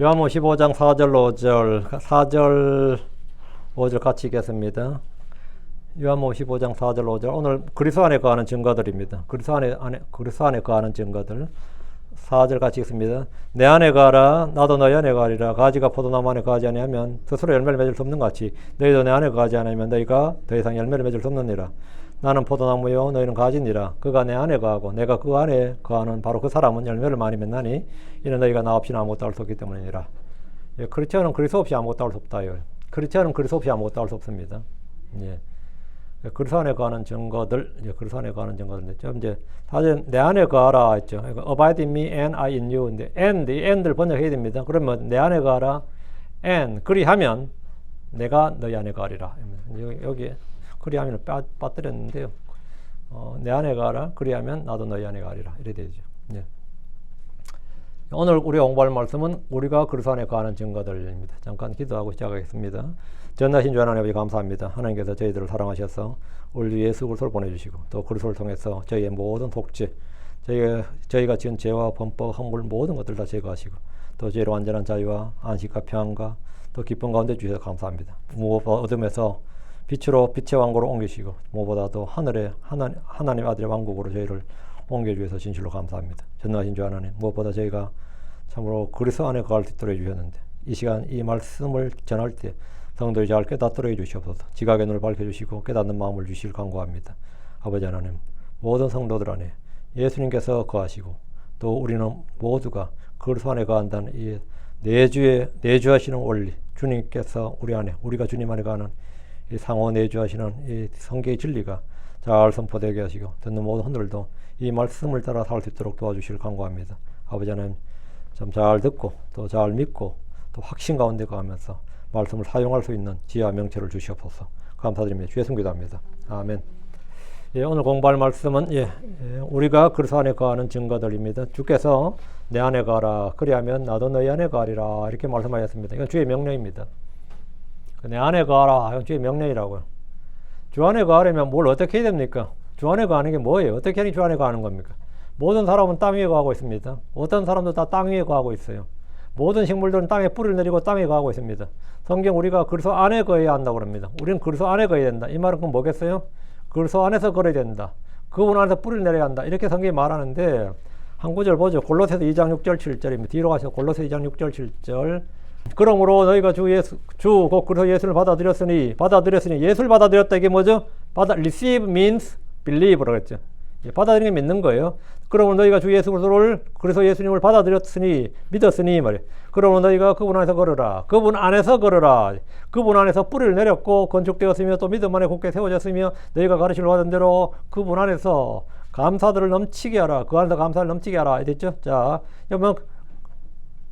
요한복음 15장 4절 5절 4절 5절 같이 읽겠습니다. 요한복음 15장 4절 5절 오늘 그리스도 안에 거하는 증거들입니다. 그리스도 안에 거하는 증거들 4절 같이 읽습니다. 내 안에 거하라 나도 너희 안에 거하리라. 가지가 포도나무 안에 거하지 아니하면 스스로 열매를 맺을 수 없는 것 같이 너희도 내 안에 거하지 않으면 너희가 더 이상 열매를 맺을 수 없느니라. 나는 포도나무요 너희는 가지니라. 그가 내 안에 거하고 내가 그 안에 거하는 바로 그 사람은 열매를 많이 맺나니 이는 너희가 나 없이는 아무것도 할 수 없기 때문이니라. 예, 크리스천은 그리스도 없이 아무것도 할 수 없다요. 크리스천은 그리스도 없이 아무것도 할 수 없습니다. 예. 그리스도 안에 거하는 증거들, 그리스도 안에 거하는 증거들. 좀 이제 사실 내 안에 거하라 했죠. Abide in me and I in you. 근데 이 and를 번역해야 됩니다. 그러면 내 안에 거하라, and 그리하면 내가 너희 안에 거하리라. 여기 그리하면을 빠뜨렸는데요. 내 안에 거하라, 그리하면 나도 너희 안에 거하리라. 이래 되죠. 예. 오늘 우리가 공부할 말씀은 우리가 그리스도 안에 거하는 증거들입니다. 잠깐 기도하고 시작하겠습니다. 전하신 주 하나님 아버지 감사합니다. 하나님께서 저희들을 사랑하셔서 우리 예수 그리스도를 보내주시고 또 그리스도를 통해서 저희의 모든 독죄, 저희가 지은 죄와 범법, 허물 모든 것들 다 제거하시고 또 저희를 완전한 자유와 안식과 평안과 또 기쁨 가운데 주셔서 감사합니다. 무엇보다 어둠에서 빛으로 빛의 왕국으로 옮기시고 무엇보다도 하늘의 하나님 아들의 왕국으로 저희를 옮겨주셔서 진실로 감사합니다. 전능하신 주 하나님, 무엇보다 저희가 참으로 그리스도 안에 거할 수 있도록 해주셨는데 이 시간 이 말씀을 전할 때 성도의 잘 깨닫도록 해주시옵소서. 지각의 눈을 밝혀주시고 깨닫는 마음을 주시길 간구합니다. 아버지 하나님, 모든 성도들 안에 예수님께서 거하시고 또 우리는 모두가 그리스도 안에 거한다는 이 내주하시는 원리, 주님께서 우리 안에, 우리가 주님 안에 거하는 이 상호 내주하시는 이 성경의 진리가 잘 선포되게 하시고 듣는 모든 분들도 이 말씀을 따라 살 수 있도록 도와주시길 간구합니다. 아버지 하나님, 참 잘 듣고 또 잘 믿고 또 확신 가운데 거하면서 말씀을 사용할 수 있는 지혜와 명철을 주시옵소서. 감사드립니다. 주의 이름 기도합니다. 아멘. 예, 오늘 공부할 말씀은 우리가 그리스도 안에 거하는 증거들입니다. 주께서 내 안에 거하라 그리하면 나도 너희 안에 거하리라 이렇게 말씀하셨습니다. 이건 주의 명령입니다. 내 안에 거하라 이건 주의 명령이라고요. 주 안에 거하려면 뭘 어떻게 해야 됩니까? 주 안에 거하는 게 뭐예요? 어떻게 하니 주 안에 거하는 겁니까? 모든 사람은 땅 위에 거하고 있습니다. 어떤 사람도 다 땅 위에 거하고 있어요. 모든 식물들은 땅에 뿌리를 내리고 땅에 거하고 있습니다. 성경 우리가 그리스도 안에 거해야 한다고 합니다. 우리는 그리스도 안에 거해야 된다. 이 말은 그건 뭐겠어요? 그리스도 안에서 걸어야 된다. 그분 안에서 뿌리를 내려야 한다. 이렇게 성경이 말하는데 한 구절 보죠. 골로새서 2장 6절 7절입니다. 뒤로 가서 골로새 2장 6절 7절. 그러므로 너희가 주 곧 그리스도 예수를 받아들였으니 예수를 받아들였다. 이게 뭐죠? receive means believe라고 했죠. 받아들이는 게 믿는 거예요. 그러면 너희가 주 예수 그리스도 예수님을 믿었으니 말이에요. 그러면 너희가 그분 안에서 걸으라. 그분 안에서 걸으라. 그분 안에서 뿌리를 내렸고 건축되었으며 또 믿음 안에 굳게 세워졌으며 너희가 가르침을 받은 대로 그분 안에서 감사들을 넘치게 하라. 그 안에서 감사를 넘치게 하라. 이랬죠? 자, 그러면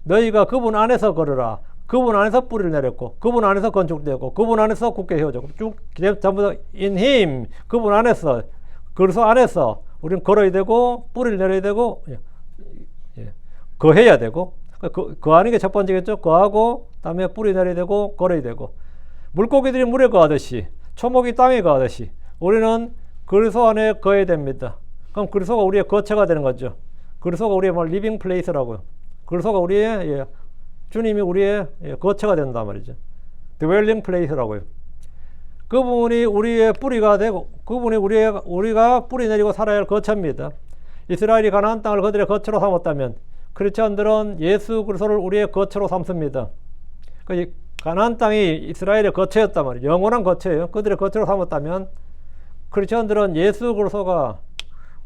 너희가 그분 안에서 걸으라. 그분 안에서 뿌리를 내렸고 그분 안에서 건축되었고 그분 안에서 굳게 세워졌고 쭉 전부 다 in him 그분 안에서 그리스도 안에서 우리는 걸어야 되고 뿌리를 내려야 되고 거해야 되고 거하는 게 첫 번째겠죠. 거하고 그다음에 뿌리 내려야 되고 걸어야 되고 물고기들이 물에 거하듯이 초목이 땅에 거하듯이 우리는 그리스도 안에 거해야 됩니다. 그럼 그리스도가 우리의 거처가 되는 거죠. 그리스도가 우리의 리빙 플레이스라고요. 그리스도가 우리의 주님이 우리의 거처가 된단 말이죠. dwelling place라고요. 그분이 우리의 뿌리가 되고 그분이 우리가 뿌리 내리고 살아야 할 거처입니다. 이스라엘이 가나안 땅을 그들의 거처로 삼았다면 크리스천들은 예수 그리스도를 우리의 거처로 삼습니다. 가나안 땅이 이스라엘의 거처였단 말이에요. 영원한 거처예요. 그들의 거처로 삼았다면 크리스천들은 예수 그리스도가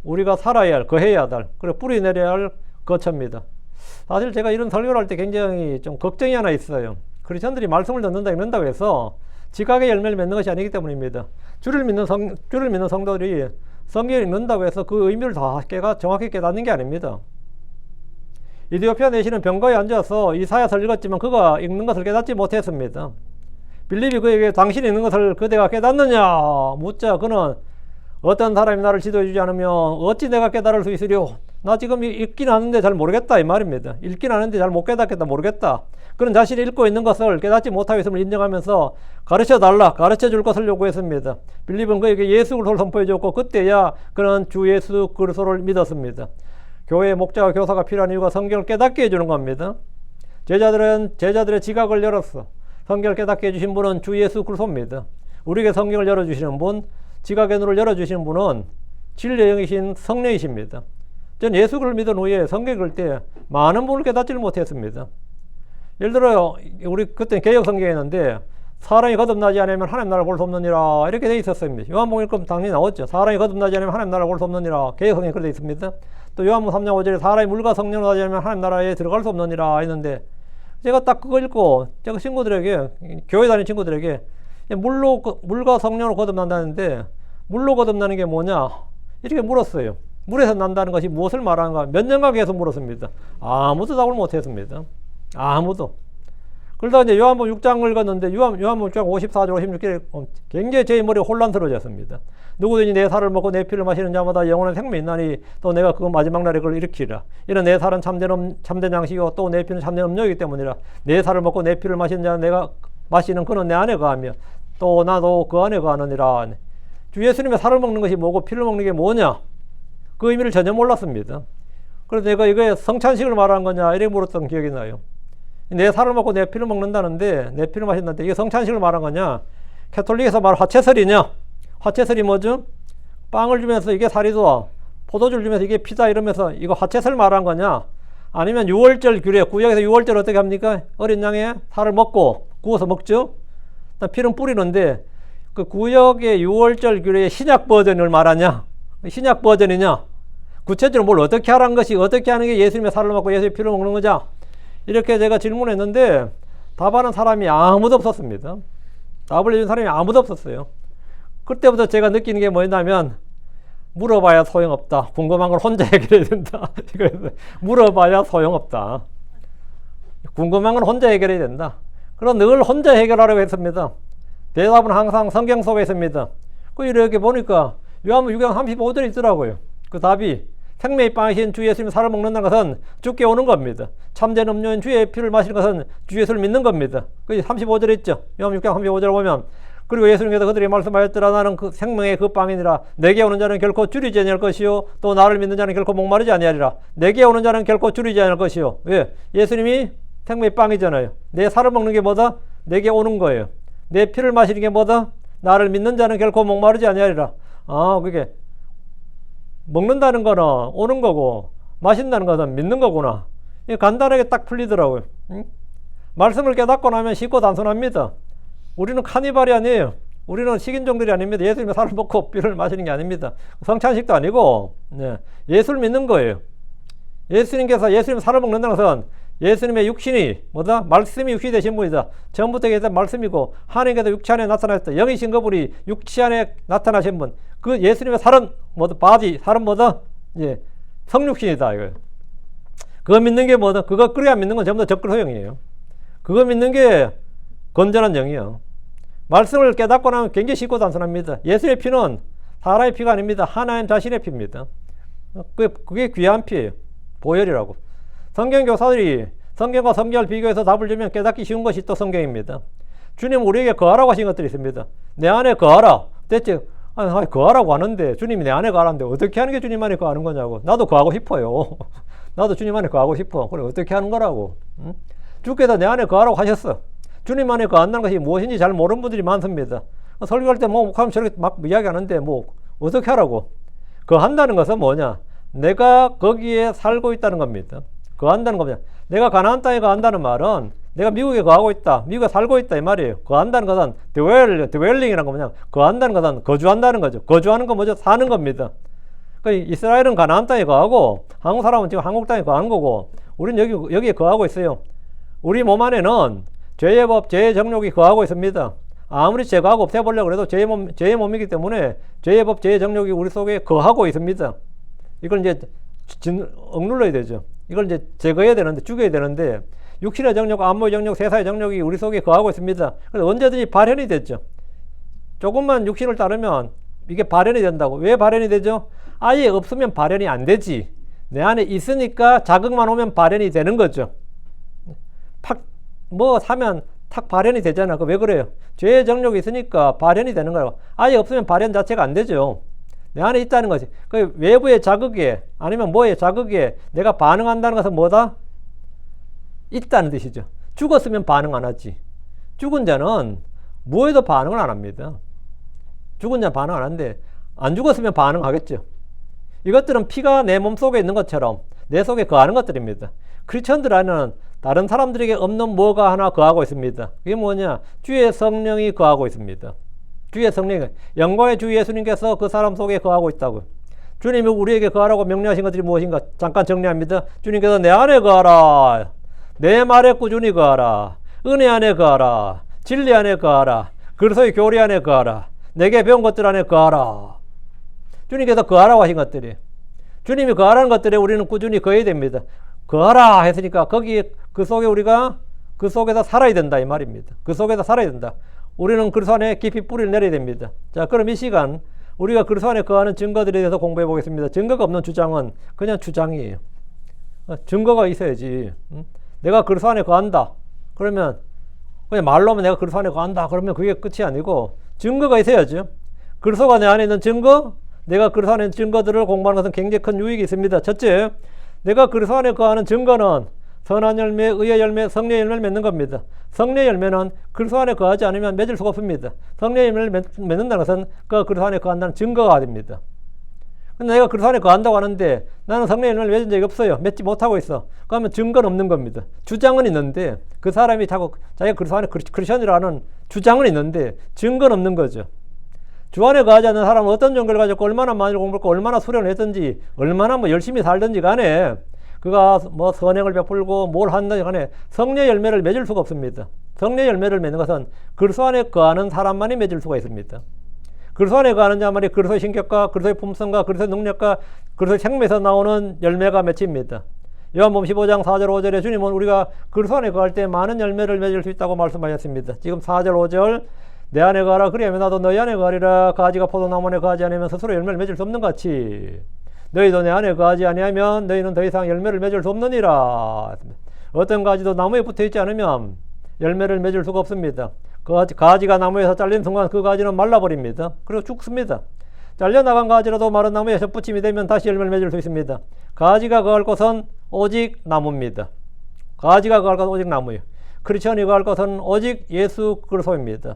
우리가 살아야 할, 거해야 할, 그리고 뿌리 내려야 할 거처입니다. 사실 제가 이런 설교를 할 때 굉장히 좀 걱정이 하나 있어요. 크리스천들이 말씀을 듣는다고 해서 지각의 열매를 맺는 것이 아니기 때문입니다. 주를 믿는 성도들이 성경을 읽는다고 해서 그 의미를 다 정확히 깨닫는 게 아닙니다. 이디오피아 내시는 병거에 앉아서 이사야서를 읽었지만 그가 읽는 것을 깨닫지 못했습니다. 빌립이 그에게 당신이 읽는 것을 그대가 깨닫느냐 묻자 그는 어떤 사람이 나를 지도해 주지 않으면 어찌 내가 깨달을 수 있으려? 나 지금 읽긴 하는데 잘 모르겠다 이 말입니다. 읽긴 하는데 잘 못 깨닫겠다 모르겠다. 그런 자신이 읽고 있는 것을 깨닫지 못하고 있음을 인정하면서 가르쳐 줄 것을 요구했습니다. 빌립은 그에게 예수 그리스도를 선포해 줬고 그때야 그는 주 예수 그리스도를 믿었습니다. 교회의 목자와 교사가 필요한 이유가 성경을 깨닫게 해주는 겁니다. 제자들의 지각을 열었어. 성경을 깨닫게 해주신 분은 주 예수 그리스도입니다. 우리에게 성경을 열어주시는 분, 지각의 눈을 열어주시는 분은 진리의 영이신 성령이십니다. 전 예수를 믿은 후에 성경 읽을 때 많은 분을 깨닫지를 못했습니다. 예를 들어 우리 그때 개역 성경이었는데 사람이 거듭나지 않으면 하나님 나라를 볼 수 없느니라 이렇게 되어 있었습니다. 요한복음 읽으면 당연히 나왔죠. 사람이 거듭나지 않으면 하나님 나라를 볼 수 없느니라 개역 성경에 그렇게 되어 있습니다. 또 요한복음 3장 5절에 사람이 물과 성령으로 하지 않으면 하나님 나라에 들어갈 수 없느니라 했는데 제가 딱 그거 읽고 제가 친구들에게 교회 다니는 친구들에게 물과 성령으로 거듭난다는데 물로 거듭나는 게 뭐냐 이렇게 물었어요. 물에서 난다는 것이 무엇을 말하는가 몇 년간 계속 물었습니다. 아무도 답을 못했습니다. 아무도. 그러다가 이제 요한복음 6장을 읽었는데 요한복음 6장 54절 56절에 굉장히 제 머리가 혼란스러워졌습니다. 누구든지 내 살을 먹고 내 피를 마시는 자마다 영원한 생명이 있나니 또 내가 그 마지막 날에 그걸 일으키리라. 이는 내 살은 참된 양식이고 또 내 피는 참된 음료이기 때문이라. 내 살을 먹고 내 피를 마시는 자는 내가 마시는 그는 내 안에 거하며 또 나도 그 안에 거하느니라. 주 예수님의 살을 먹는 것이 뭐고 피를 먹는 게 뭐냐 그 의미를 전혀 몰랐습니다. 그래서 내가 이거에 성찬식을 말하는 거냐 이렇게 물었던 기억이 나요. 내 살을 먹고 내 피를 먹는다는데 내 피를 마신다는데 이게 성찬식을 말한 거냐 캐톨릭에서 말하는 화채설이냐 화채설이 뭐죠? 빵을 주면서 이게 살이다 포도주를 주면서 이게 피다 이러면서 이거 화채설 말한 거냐 아니면 유월절 규례 구약에서 유월절 어떻게 합니까? 어린 양의 살을 먹고 구워서 먹죠. 피는 뿌리는데 그 구약의 유월절 규례의 신약 버전을 말하냐 신약 버전이냐 구체적으로 뭘 어떻게 하라는 것이 어떻게 하는 게 예수님의 살을 먹고 예수님의 피를 먹는 거냐 이렇게 제가 질문했는데 답하는 사람이 아무도 없었습니다. 답을 해준 사람이 아무도 없었어요. 그때부터 제가 느끼는 게 뭐냐면 물어봐야 소용없다. 궁금한 걸 혼자 해결해야 된다. 물어봐야 소용없다. 궁금한 건 혼자 해결해야 된다. 그럼 늘 혼자 해결하려고 했습니다. 대답은 항상 성경 속에 있습니다. 이렇게 보니까 요한복음 6장 35절에 있더라고요. 그 답이 생명의 빵이신 주 예수님의 살을 먹는다는 것은 주께 오는 겁니다. 참된 음료인 주의 피를 마시는 것은 주 예수를 믿는 겁니다. 그 35절에 있죠. 요한복음 6장 35절을 보면 그리고 예수님께서 그들이 말씀하였더라 나는 그 생명의 그 빵이니라 내게 오는 자는 결코 줄이지 아니할 것이요 또 나를 믿는 자는 결코 목마르지 아니하리라. 내게 오는 자는 결코 줄이지 아니할 것이요. 왜? 예수님이 생명의 빵이잖아요. 내 살을 먹는 게 뭐다? 내게 오는 거예요. 내 피를 마시는 게 뭐다? 나를 믿는 자는 결코 목마르지 아니하리라. 그게 먹는다는 거는 오는 거고 마신다는 것은 믿는 거구나. 간단하게 딱 풀리더라고요. 말씀을 깨닫고 나면 쉽고 단순합니다. 우리는 카니발이 아니에요. 우리는 식인종들이 아닙니다. 예수님의 살을 먹고 피를 마시는 게 아닙니다. 성찬식도 아니고 예수를 믿는 거예요. 예수님께서 예수님 살을 먹는다는 것은 예수님의 육신이 뭐다? 말씀이 육신이 되신 분이다. 처음부터 계셨던 말씀이고 하나님께서 육체 안에 나타나셨다. 영이신 그분이 육체 안에 나타나신 분. 그 예수님의 살은 뭐다? 바디 살은 뭐다? 성육신이다 이거예요. 그거 믿는 게 뭐다? 그거 그래야 믿는 건 전부 다 적그리스도형이에요. 그거 믿는 게 건전한 영이에요. 말씀을 깨닫고 나면 굉장히 쉽고 단순합니다. 예수의 피는 사람의 피가 아닙니다. 하나님 자신의 피입니다. 그게 귀한 피예요. 보혈이라고. 성경 교사들이 성경과 성경을 비교해서 답을 주면 깨닫기 쉬운 것이 또 성경입니다. 주님 우리에게 거하라고 하신 것들이 있습니다. 내 안에 거하라. 대체 거하라고 하는데 주님이 내 안에 거하라는데 어떻게 하는 게 주님 안에 거하는 거냐고. 나도 거하고 싶어요. 나도 주님 안에 거하고 싶어. 그래 어떻게 하는 거라고. 주께서 내 안에 거하라고 하셨어. 주님 안에 거한다는 것이 무엇인지 잘 모르는 분들이 많습니다. 설교할 때 목하면 저렇게 막 이야기하는데 어떻게 하라고. 거한다는 것은 뭐냐. 내가 거기에 살고 있다는 겁니다. 거한다는 겁니다. 내가 가나안 땅에 거한다는 말은 내가 미국에 거하고 있다. 미국에 살고 있다 이 말이에요. 거한다는 것은 dwelling이라는 거냐. 거한다는 것은 거주한다는 거죠. 거주하는 건 뭐죠? 사는 겁니다. 그러니까 이스라엘은 가나안 땅에 거하고 한국 사람은 지금 한국 땅에 거하는 거고 우리는 여기에 거하고 있어요. 우리 몸 안에는 죄의 법, 죄의 정욕이 거하고 있습니다. 아무리 제거하고 없애보려고 해도 죄의 몸이기 때문에 죄의 법, 죄의 정욕이 우리 속에 거하고 있습니다. 이걸 이제 억눌러야 되죠. 이걸 이제 제거해야 되는데, 죽여야 되는데, 육신의 정욕, 안목의 정욕, 세상의 정욕이 우리 속에 거하고 있습니다. 그래서 언제든지 발현이 됐죠. 조금만 육신을 따르면 이게 발현이 된다고. 왜 발현이 되죠? 아예 없으면 발현이 안 되지. 내 안에 있으니까 자극만 오면 발현이 되는 거죠. 사면 탁 발현이 되잖아. 왜 그래요? 죄의 정욕이 있으니까 발현이 되는 거라고. 아예 없으면 발현 자체가 안 되죠. 내 안에 있다는 거지. 그 외부의 자극에 아니면 뭐의 자극에 내가 반응한다는 것은 뭐다? 있다는 뜻이죠. 죽었으면 반응 안 하지. 죽은 자는 뭐에도 반응을 안 합니다. 죽은 자는 반응 안 하는데 안 죽었으면 반응하겠죠. 이것들은 피가 내 몸속에 있는 것처럼 내 속에 거하는 것들입니다. 크리스천들 안에는 다른 사람들에게 없는 뭐가 하나 거하고 있습니다. 그게 뭐냐? 주의 성령이 거하고 있습니다. 주의 성령, 영광의 주 예수님께서 그 사람 속에 거하고 있다고요. 주님이 우리에게 거하라고 명령하신 것들이 무엇인가? 잠깐 정리합니다. 주님께서 내 안에 거하라. 내 말에 꾸준히 거하라. 은혜 안에 거하라. 진리 안에 거하라. 그리스도의 교리 안에 거하라. 내게 배운 것들 안에 거하라. 주님께서 거하라고 하신 것들이, 주님이 거하라는 것들에 우리는 꾸준히 거해야 됩니다. 거하라 했으니까 거기에 그 속에 우리가 그 속에서 살아야 된다 이 말입니다. 그 속에서 살아야 된다. 우리는 그리스도 안에 깊이 뿌리를 내려야 됩니다. 자, 그럼 이 시간 우리가 그리스도 안에 거하는 증거들에 대해서 공부해 보겠습니다. 증거가 없는 주장은 그냥 주장이에요. 증거가 있어야지. 내가 그리스도 안에 거한다. 그러면 그냥 말로 하면 내가 그리스도 안에 거한다. 그러면 그게 끝이 아니고 증거가 있어야죠. 그리스도가 내 안에 있는 증거, 내가 그리스도 안에 있는 증거들을 공부하는 것은 굉장히 큰 유익이 있습니다. 첫째, 내가 그리스도 안에 거하는 증거는 선한 열매, 의의 열매, 성령의 열매를 맺는 겁니다. 성령의 열매는 그리스도 안에 거하지 않으면 맺을 수가 없습니다. 성령의 열매를 맺는다는 것은 그 그리스도 안에 거한다는 증거가 됩니다. 근데 내가 그리스도 안에 거한다고 하는데 나는 성령의 열매를 맺은 적이 없어요. 맺지 못하고 있어. 그러면 증거는 없는 겁니다. 주장은 있는데 그 사람이 자꾸 자기가 그리스도 안에 크리스천이라는 주장은 있는데 증거는 없는 거죠. 주 안에 거하지 않는 사람은 어떤 종교를 가졌고 얼마나 많이 공부했고 얼마나 수련을 했든지 얼마나 뭐 열심히 살든지 간에 그가 뭐 선행을 베풀고 뭘 한다지 간에 성령의 열매를 맺을 수가 없습니다. 성령의 열매를 맺는 것은 그리스도 안에 거하는 사람만이 맺을 수가 있습니다. 그리스도 안에 거하는 자만이 그리스도의 신격과 그리스도의 품성과 그리스도의 능력과 그리스도의 생명에서 나오는 열매가 맺힙니다. 요한복음 15장 4절 5절에 주님은 우리가 그리스도 안에 거할 때 많은 열매를 맺을 수 있다고 말씀하셨습니다. 지금 4절 5절 내 안에 거하라 그리하면 나도 너희 안에 거하리라. 가지가 포도나무 안에 거하지 않으면 스스로 열매를 맺을 수 없는 같이 너희도 내 안에 거하지 아니하면 너희는 더 이상 열매를 맺을 수 없느니라. 어떤 가지도 나무에 붙어있지 않으면 열매를 맺을 수가 없습니다. 가지가 나무에서 잘린 순간 그 가지는 말라버립니다. 그리고 죽습니다. 잘려나간 가지라도 마른 나무에 젖붙임이 되면 다시 열매를 맺을 수 있습니다. 가지가 거할 것은 오직 나무입니다. 가지가 거할 것은 오직 나무예요. 크리스천이 거할 것은 오직 예수 그리스도입니다.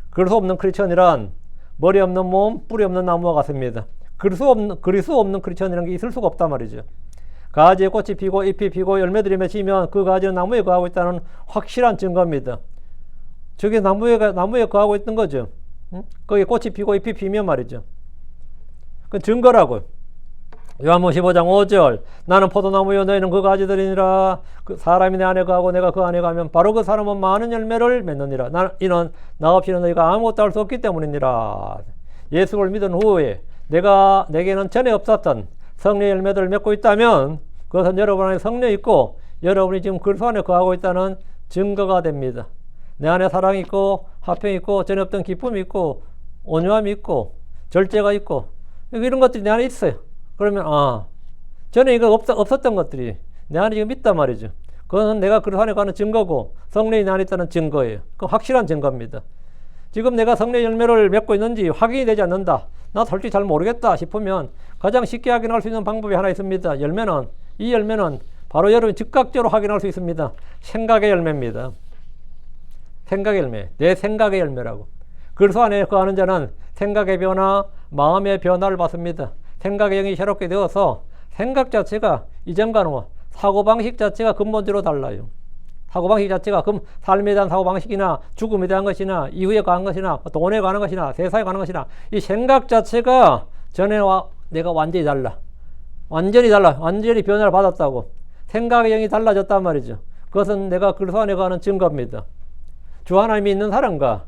그리스도 없는 크리스천이란 머리 없는 몸, 뿌리 없는 나무와 같습니다. 그리스도 없는 크리스천이라는 게 있을 수가 없단 말이죠. 가지에 꽃이 피고 잎이 피고 열매들이 맺히면 그 가지는 나무에 거하고 있다는 확실한 증거입니다. 저게 나무에 거하고 있는 거죠. 거기 꽃이 피고 잎이 피면 말이죠. 그 증거라고요. 요한복음 15장 5절 나는 포도나무요 너희는 그 가지들이니라. 그 사람이 내 안에 거하고 내가 그 안에 가면 바로 그 사람은 많은 열매를 맺느니라. 이는 나 없이는 너희가 아무것도 할 수 없기 때문이니라. 예수를 믿은 후에 내게는 전에 없었던 성령의 열매들을 맺고 있다면 그것은 여러분 안에 성령이 있고 여러분이 지금 그리스도 안에 거하고 있다는 증거가 됩니다. 내 안에 사랑이 있고 화평이 있고 전에 없던 기쁨이 있고 온유함이 있고 절제가 있고 이런 것들이 내 안에 있어요. 그러면 전에 이거 없었던 것들이 내 안에 지금 있단 말이죠. 그것은 내가 그리스도 안에 가는 증거고 성령이 내 안에 있다는 증거예요. 그 확실한 증거입니다. 지금 내가 성령의 열매를 맺고 있는지 확인이 되지 않는다. 나 솔직히 잘 모르겠다 싶으면 가장 쉽게 확인할 수 있는 방법이 하나 있습니다. 이 열매는 바로 여러분이 즉각적으로 확인할 수 있습니다. 생각의 열매입니다. 생각의 열매. 내 생각의 열매라고. 그리스도 안에 거하는 자는 생각의 변화, 마음의 변화를 받습니다. 생각의 영이 새롭게 되어서 생각 자체가 이전과는 사고방식 자체가 근본적으로 달라요. 사고방식 자체가 삶에 대한 사고방식이나 죽음에 대한 것이나 이후에 관한 것이나 돈에 관한 것이나 세상에 관한 것이나 이 생각 자체가 전에와 내가 완전히 달라. 완전히 변화를 받았다고. 생각의 영이 달라졌단 말이죠. 그것은 내가 그리스도 안에 거하는 증거입니다. 주 하나님이 있는 사람과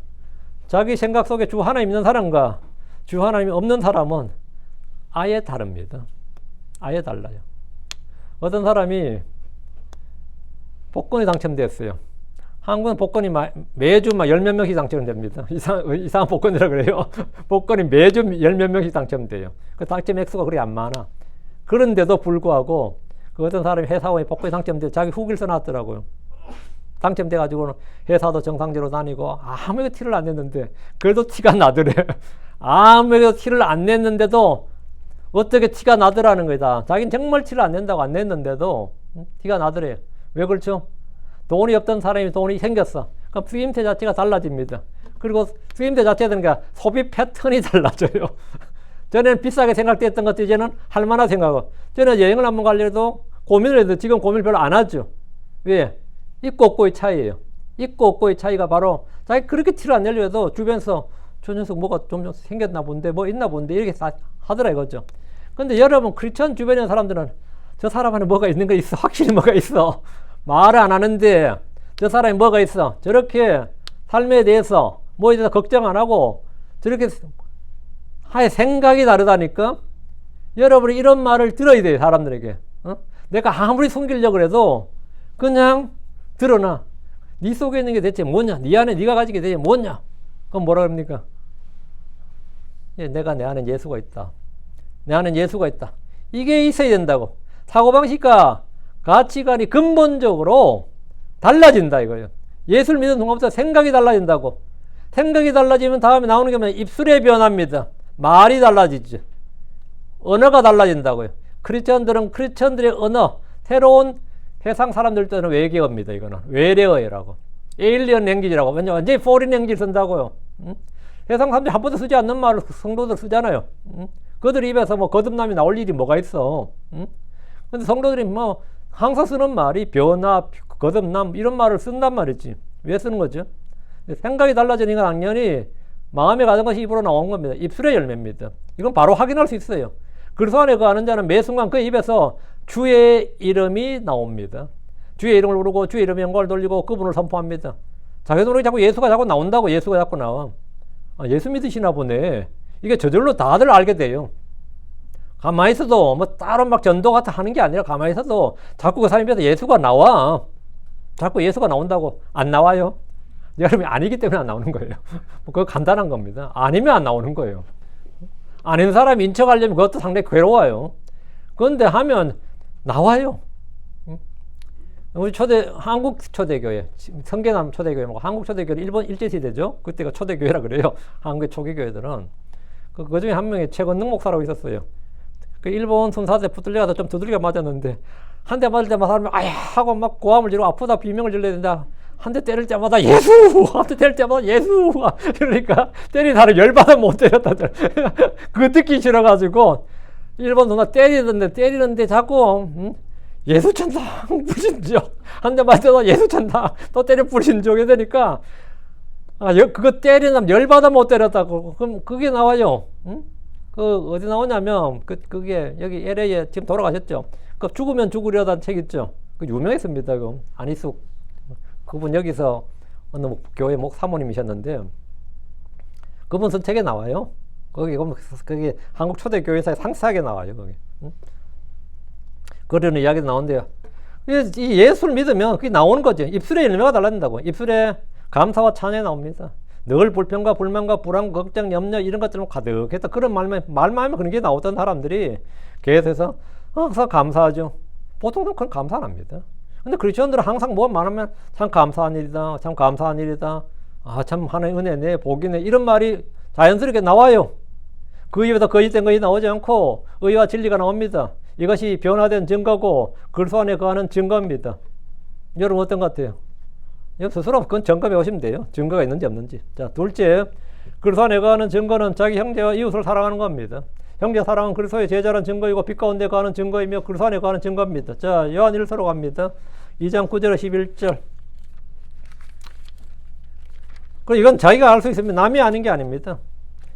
자기 생각 속에 주 하나님 있는 사람과 주 하나님이 없는 사람은 아예 다릅니다. 아예 달라요. 어떤 사람이 복권이 당첨됐어요. 한국은 복권이 매주 막 10몇 명씩 당첨됩니다. 이상한 복권이라 그래요. 복권이 매주 10몇 명씩 당첨돼요. 그 당첨 액수가 그리 안 많아. 그런데도 불구하고 그 어떤 사람이 회사원이 복권이 당첨돼 자기 후기를 써놨더라고요. 당첨돼가지고는 회사도 정상적으로 다니고 아무리 티를 안 냈는데 그래도 티가 나더래. 아무리 티를 안 냈는데도 어떻게 티가 나더라는 거다. 자기는 정말 티를 안 낸다고 안 냈는데도 티가 나더래. 왜 그렇죠? 돈이 없던 사람이 돈이 생겼어. 그럼 쓰임새 자체가 달라집니다. 그리고 쓰임새 자체가 그러니까 소비 패턴이 달라져요. 전에는 비싸게 생각됐던 것도 이제는 할만하다 생각하고, 전에 여행을 한번 가려도 고민을 해도 지금 고민을 별로 안 하죠. 왜? 있고 없고의 차이예요. 있고 없고의 차이가 바로 자기 그렇게 티를 안 내려도 주변에서 저 녀석 뭐가 좀 생겼나 본데 뭐 있나 본데 이렇게 하더라 이거죠. 근데 여러분 크리스천 주변에 있는 사람들은 저 사람 안에 뭐가 있는 거 있어. 확실히 뭐가 있어. 말을 안 하는데 저 사람이 뭐가 있어. 저렇게 삶에 대해서 뭐에 대해서 걱정 안 하고 저렇게 하에 생각이 다르다니까. 여러분이 이런 말을 들어야 돼요. 사람들에게. 내가 아무리 숨기려고 해도 그냥 드러나. 네 속에 있는 게 대체 뭐냐? 네 안에 네가 가지게 대체 뭐냐? 그럼 뭐라 그럽니까? 내가 내 안에 예수가 있다. 내 안에 예수가 있다. 이게 있어야 된다고. 사고방식과 가치관이 근본적으로 달라진다 이거예요. 예수를 믿는 순간부터 생각이 달라진다고. 생각이 달라지면 다음에 나오는 게 뭐냐? 입술의 변화입니다. 말이 달라지죠. 언어가 달라진다고요. 크리스천들의 언어, 새로운 세상 사람들들은 외계어입니다. 이거는 외래어라고. 에일리언 랭귀지라고. 왜냐면 완전히 포린 랭귀지를 쓴다고요. 세상 사람들이 한 번도 쓰지 않는 말을 성도들 쓰잖아요. 그들 입에서 뭐 거듭남이 나올 일이 뭐가 있어. 근데 성도들이 뭐 항상 쓰는 말이 변화, 거듭남 이런 말을 쓴단 말이지. 왜 쓰는 거죠? 생각이 달라지니까 당연히 마음에 가진 것이 입으로 나온 겁니다. 입술의 열매입니다. 이건 바로 확인할 수 있어요. 그리스도 안에 거하는 자는 매 순간 그 입에서 주의 이름이 나옵니다. 주의 이름을 부르고 주의 이름의 영광을 돌리고 그분을 선포합니다. 자기 노력이 자꾸 예수가 자꾸 나온다고. 예수가 자꾸 나와. 예수 믿으시나 보네. 이게 저절로 다들 알게 돼요. 가만히 있어도 뭐 따로 막 전도 같은 하는 게 아니라 가만히 있어도 자꾸 그 사람에 비해서 예수가 나와. 자꾸 예수가 나온다고. 안 나와요. 여러분이 아니기 때문에 안 나오는 거예요. 그거 간단한 겁니다. 아니면 안 나오는 거예요. 아닌 사람이 인척하려면 그것도 상당히 괴로워요. 그런데 하면 나와요. 우리 한국 초대교회, 성계남 초대교회, 한국 초대교회 일본 일제시대죠. 그때가 초대교회라 그래요. 한국의 초기교회들은. 그 중에 한 명이 최건능 목사라고 있었어요. 그 일본 순사대 붙들려가서 좀 두들겨 맞았는데, 한 대 맞을 때마다 사람이 아야 하고 막 고함을 지르고 아프다 비명을 질러야 된다. 한 대 때릴 때마다 예수! 한 대 때릴 때마다 예수! 그러니까 때리는 사람 열받아 못 때렸다. 그거 듣기 싫어가지고 일본 누나 때리는데 자꾸 예수 찬다 불신족 한 대 맞아도 예수 찬다 또 때려 불신족 이 되니까 그거 때리는 사람 열받아 못 때렸다고. 그럼 그게 나와요. 그 어디 나오냐면 그게 여기 LA에 지금 돌아가셨죠. 그 죽으면 죽으려다는 책 있죠. 그 유명했습니다. 그 안희숙 그분 여기서 어느 교회 사모님이셨는데 그분 쓴 책에 나와요. 거기 한국 초대교회사에 상세하게 나와요. 거기. 그러는 이야기도 나온대요. 이 예수를 믿으면 그게 나오는 거죠. 입술의 열매가 달라진다고. 입술에 감사와 찬양이 나옵니다. 늘 불평과 불만과 불안, 걱정, 염려 이런 것들은 가득해서 그런 말만 하면 그런 게 나오던 사람들이 계속해서 항상 감사하죠. 보통은 그건 감사 안 합니다. 근데 크리스천들은 항상 뭐 말하면 참 감사한 일이다. 참 감사한 일이다. 참 하나님의 은혜네. 복이네. 이런 말이 자연스럽게 나와요. 그 입에서 거짓된 것이 나오지 않고 의와 진리가 나옵니다. 이것이 변화된 증거고 그리스도 안에 거하는 증거입니다. 여러분 어떤 것 같아요? 스스로 그건 점검해 오시면 돼요. 증거가 있는지 없는지. 자, 둘째, 그리스도 안에 거하는 증거는 자기 형제와 이웃을 사랑하는 겁니다. 형제 사랑은 그리스도의 제자라는 증거이고 빛 가운데 거하는 증거이며 그리스도 안에 거하는 증거입니다. 자, 요한 1서로 갑니다. 2장 9절 11절. 그리고 이건 자기가 알 수 있으면 남이 아닌 게 아닙니다.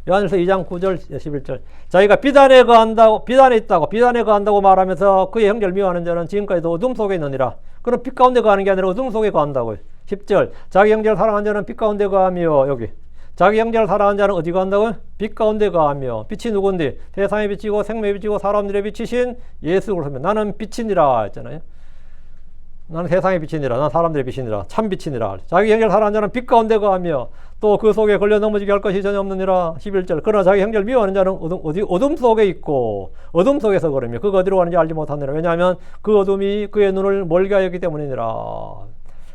요한일서 2장 9절 11절. 자기가 빛 안에 거한다고 말하면서 그의 형제를 미워하는 자는 지금까지도 어둠 속에 있느니라. 그럼 빛 가운데 거하는 게 아니라 어둠 속에 거한다고요. 10절. 자기 형제를 사랑하는 자는 빛 가운데 거하며, 여기 자기 형제를 사랑하는 자는 어디 거한다고요? 빛 가운데 거하며. 빛이 누군데? 세상의 빛이고 생명의 빛이고 사람들의 빛이신 예수 그리스도면 나는 빛이니라 했잖아요. 나는 세상의 빛이니라. 나는 사람들의 빛이니라. 참 빛이니라. 자기 형제를 사랑하는 자는 빛 가운데 거하며 또 그 속에 걸려 넘어지게 할 것이 전혀 없느니라. 11절. 그러나 자기 형제를 미워하는 자는 어둠 속에 있고 어둠 속에서 걸으며 그가 어디로 가는지 알지 못하느라. 왜냐하면 그 어둠이 그의 눈을 멀게 하였기 때문이니라.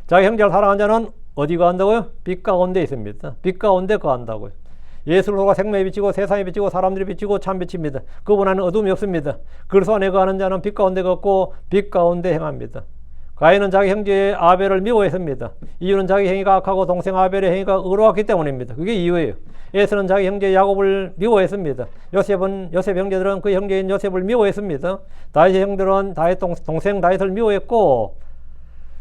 자기 형제를 사랑하는 자는 어디 거한다고요? 빛 가운데 있습니다. 빛 가운데 거한다고요. 예수로가 생명의 빛이고 세상의 빛이고 사람들의 빛이고 참 빛입니다. 그분 안에는 어둠이 없습니다. 그리스도 안에 거하는 자는 빛 가운데 걷고 빛 가운데 행합니다. 가인은 자기 형제 아벨을 미워했습니다. 이유는 자기 행위가 악하고 동생 아벨의 행위가 의로웠기 때문입니다. 그게 이유예요. 에서는 자기 형제 야곱을 미워했습니다. 요셉 형제들은 그 형제인 요셉을 미워했습니다. 다윗의 형들은 동생 다윗을 미워했고,